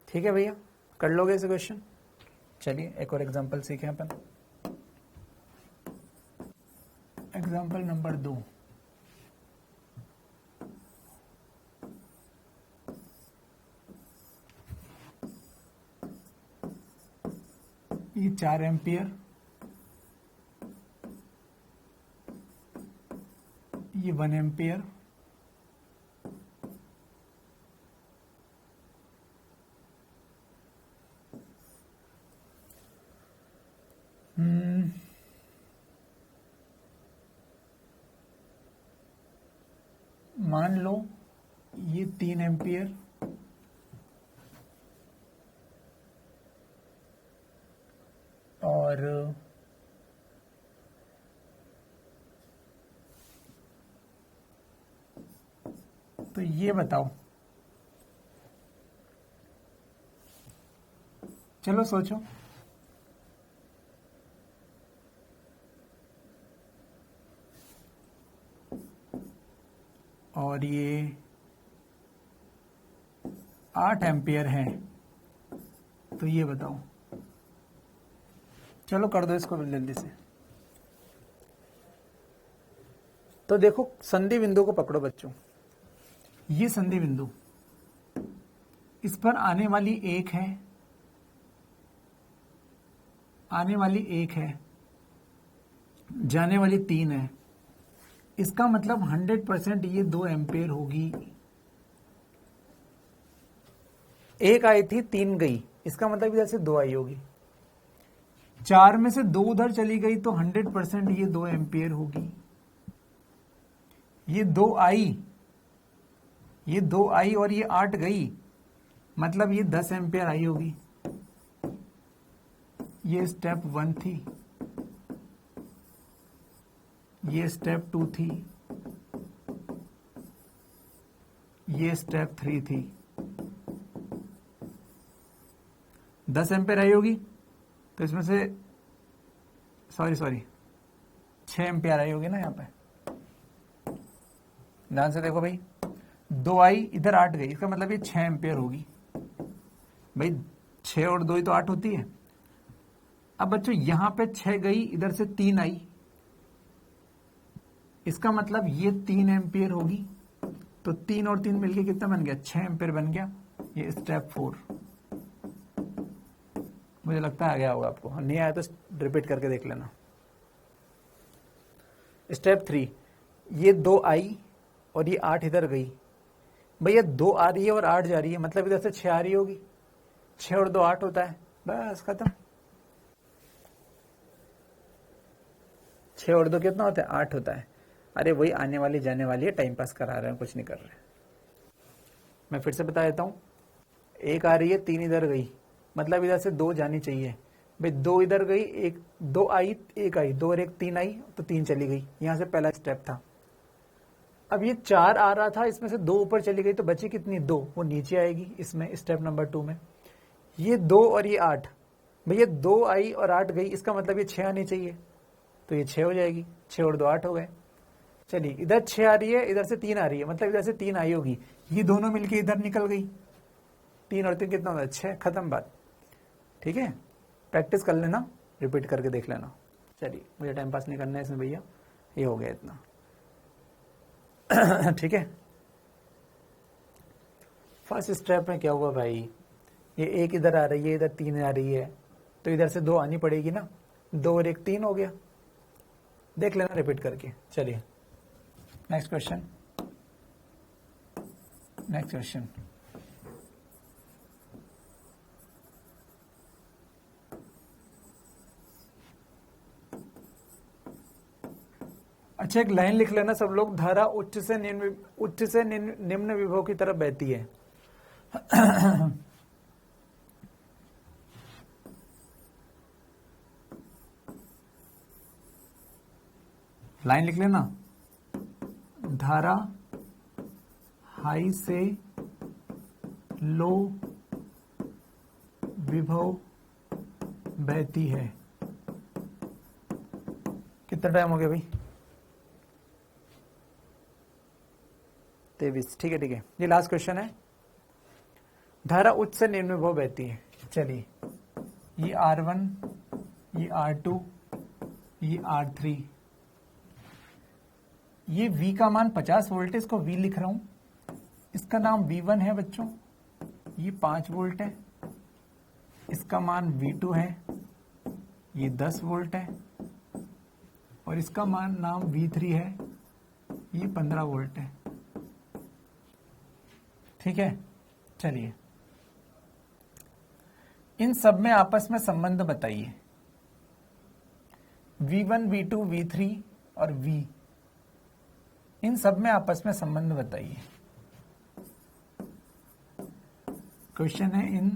ठीक है भैया, कर लोगे इसे क्वेश्चन। चलिए एक और एग्जांपल सीखें अपन। एग्जांपल नंबर 2, ये 4 एम्पियर, ये 1 एम्पियर, मान लो ये 3 एम्पियर और तो ये बताओ, चलो सोचो। और ये 8 एम्पियर है, तो ये बताओ। चलो कर दो इसको जल्दी से। तो देखो संधि बिंदु को पकड़ो बच्चों, ये संधि बिंदु, इस पर आने वाली 1 है, आने वाली 1 है, जाने वाली 3 है। इसका मतलब 100% ये 2 एम्पियर होगी। 1 आई थी 3 गई, इसका मतलब इधर से 2 आई होगी। 4 में से 2 उधर चली गई तो 100% ये 2 एम्पियर होगी। ये 2 आई, ये 2 आई और ये 8 गई, मतलब ये 10 एम्पियर आई होगी। ये स्टेप 1 थी, ये स्टेप 2 थी, ये स्टेप 3 थी। 10 एम्पियर आई होगी, तो इसमें से सॉरी 6 एम्पियर आई होगी ना यहाँ पे। ध्यान से देखो भाई, 2 आई इधर 8 गई, इसका मतलब ये 6 एम्पियर होगी। भाई 6 और 2 ही तो 8 होती है। अब बच्चों यहां पे 6 गई, इधर से 3 आई, इसका मतलब ये 3 एम्पियर होगी। तो 3 और 3 मिलके कितना बन गया? 6 एम्पियर बन गया। ये स्टेप 4। मुझे लगता है आ गया होगा आपको, नहीं आया तो रिपीट करके देख लेना। स्टेप 3, ये 2 आई और ये 8 इधर गई। भैया 2 आ रही है और 8 जा रही है, मतलब इधर से 6 आ रही होगी। 6 और 2 8 होता है, बस खत्म। 6 और 2 कितना होता है? 8 होता है। अरे वही आने वाली जाने वाली है, टाइम पास करा रहे हैं, कुछ नहीं कर रहे। मैं फिर से बता देता हूं, 1 आ रही है, 3 इधर गई, मतलब इधर से 2 जानी चाहिए। भाई 2 इधर गई, 2 आई, 1 आई, 2 और 1 3 आई, तो 3 चली गई। यहां से पहला स्टेप था। अब ये 4 आ रहा था, इसमें से 2 ऊपर चली गई, तो बची कितनी? 2, वो नीचे आएगी इसमें स्टेप नंबर 2 में। ये 2 और ये 8, भैया 2 आई और 8 गई, इसका मतलब ये 6 आनी चाहिए, तो ये 6 हो जाएगी। 6 और 2 8 हो गए। चलिए इधर 6 आ रही है, इधर से 3 आ रही है, मतलब इधर से 3 आई होगी। ये दोनों मिलके इधर निकल गई। 3 और 3 कितना होता है? 6, खत्म बात। ठीक है, प्रैक्टिस कर लेना, रिपीट करके देख लेना। चलिए मुझे टाइम पास नहीं करना है इसमें भैया, ये हो गया इतना। ठीक है, फर्स्ट स्टेप में क्या हुआ भाई, ये 1 इधर आ रही है, इधर 3 आ रही है, तो इधर से 2 आनी पड़ेगी ना। 2 और 1 3 हो गया। देख लेना रिपीट करके। चलिए नेक्स्ट क्वेश्चन, नेक्स्ट क्वेश्चन। अच्छा एक लाइन लिख लेना सब लोग, धारा उच्च से निम्न विभव की तरफ बहती है। लाइन लिख लेना, धारा हाई से लो विभव बहती है। कितना टाइम हो गया भाई? 23। ठीक है ठीक है, ये लास्ट क्वेश्चन है। धारा उच्च से निम्न में बहती है। चलिए, ये R1, ये R2, ये R3, ये V का मान 50 वोल्ट है, इसको V लिख रहा हूं। इसका नाम V1 है बच्चों, ये 5 वोल्ट है। इसका मान V2 है, ये 10 वोल्ट है। और इसका मान नाम V3 है, ये 15 वोल्ट है। ठीक है, चलिए इन सब में आपस में संबंध बताइए। V1, V2, V3 और V, इन सब में आपस में संबंध बताइए। क्वेश्चन है इन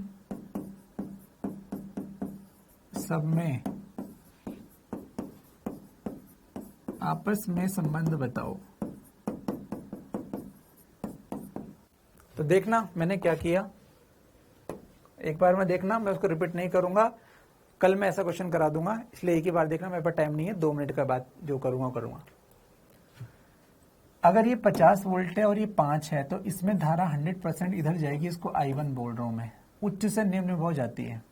सब में आपस में संबंध बताओ। तो देखना मैंने क्या किया, एक बार में देखना, मैं उसको रिपीट नहीं करूंगा। कल मैं ऐसा क्वेश्चन करा दूंगा, इसलिए एक ही बार देखना, मेरे पास टाइम नहीं है, 2 मिनट का बाद जो करूंगा। अगर ये 50 वोल्ट है और ये 5 है, तो इसमें धारा 100% इधर जाएगी, इसको I1 बोल रहा हूं मैं, उच्च से निम्न हो जाती है।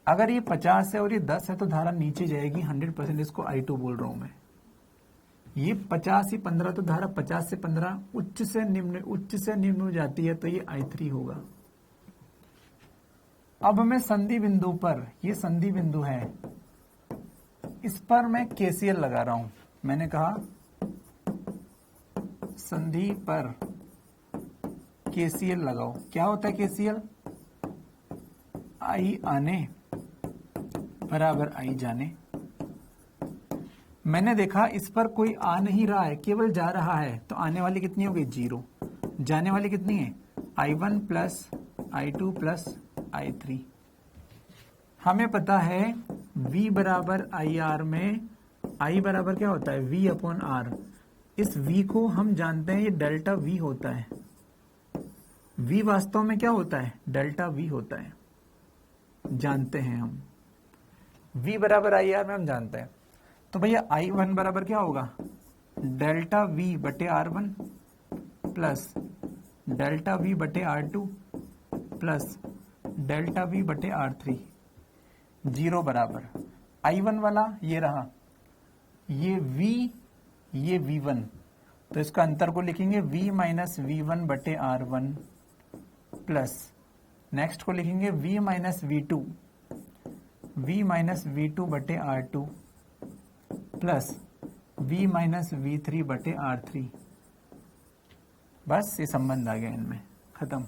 अगर ये 50 है और ये 10 है, तो धारा नीचे जाएगी 100%, इसको I2 बोल रहा हूं मैं। ये 50 ही 15, तो धारा 50 से 15 उच्च से निम्न हो जाती है, तो ये I3 होगा। अब मैं संधि बिंदु पर, ये संधि बिंदु है, इस पर मैं KCL लगा रहा हूं। मैंने कहा संधि पर KCL लगाओ। क्या होता है KCL? I आने बराबर I जाने। मैंने देखा इस पर कोई आ नहीं रहा है, केवल जा रहा है, तो आने वाली कितनी हो गई? 0। जाने वाली कितनी है? I1 plus I2 plus I3। हमें पता है V बराबर IR में I बराबर क्या होता है? V upon R। इस V को हम जानते हैं, ये डेल्टा V होता है। V वास्तव में क्या होता है? डेल्टा V होता है, जानते हैं हम। V बराबर IR में हम जानते हैं, तो भैया I1 बराबर क्या होगा? डेल्टा V बटे R1 प्लस डेल्टा V बटे R2 प्लस डेल्टा V बटे R3, 0 बराबर I1 वाला ये रहा, ये V, ये V1, तो इसका अंतर को लिखेंगे V माइनस V1 बटे R1 प्लस नेक्स्ट को लिखेंगे V minus V2, V minus V2 बटे R2 plus V minus V3 बटे R3। बस ये संबंध आ गया इनमें, खत्म।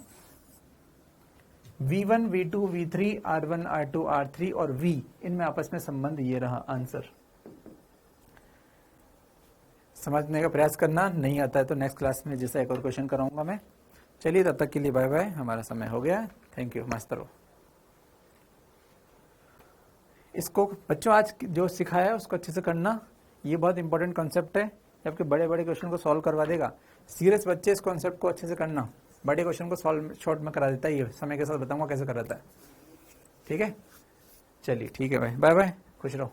V1, V2, V3, R1, R2, R3 और V, इनमें आपस में संबंध ये रहा आंसर। समझने का प्रयास करना, नहीं आता है तो नेक्स्ट क्लास में जैसा एक और क्वेश्चन कराऊंगा मैं। चलिए तब तक के लिए बाय बाय, हमारा समय हो गया। थैंक यू, मस्त रहो। इसको बच्चों आज जो सिखाया है उसको अच्छे से करना, ये बहुत इंपॉर्टेंट कॉन्सेप्ट है, जबकि बड़े बड़े क्वेश्चन को सॉल्व करवा देगा। सीरियस बच्चे इस कॉन्सेप्ट को अच्छे से करना, बड़े क्वेश्चन को सॉल्व शॉर्ट में करा देता है, ये समय के साथ बताऊंगा कैसे कराता है। ठीक है, चलिए ठीक है भाई, बाय बाय, खुश रहो।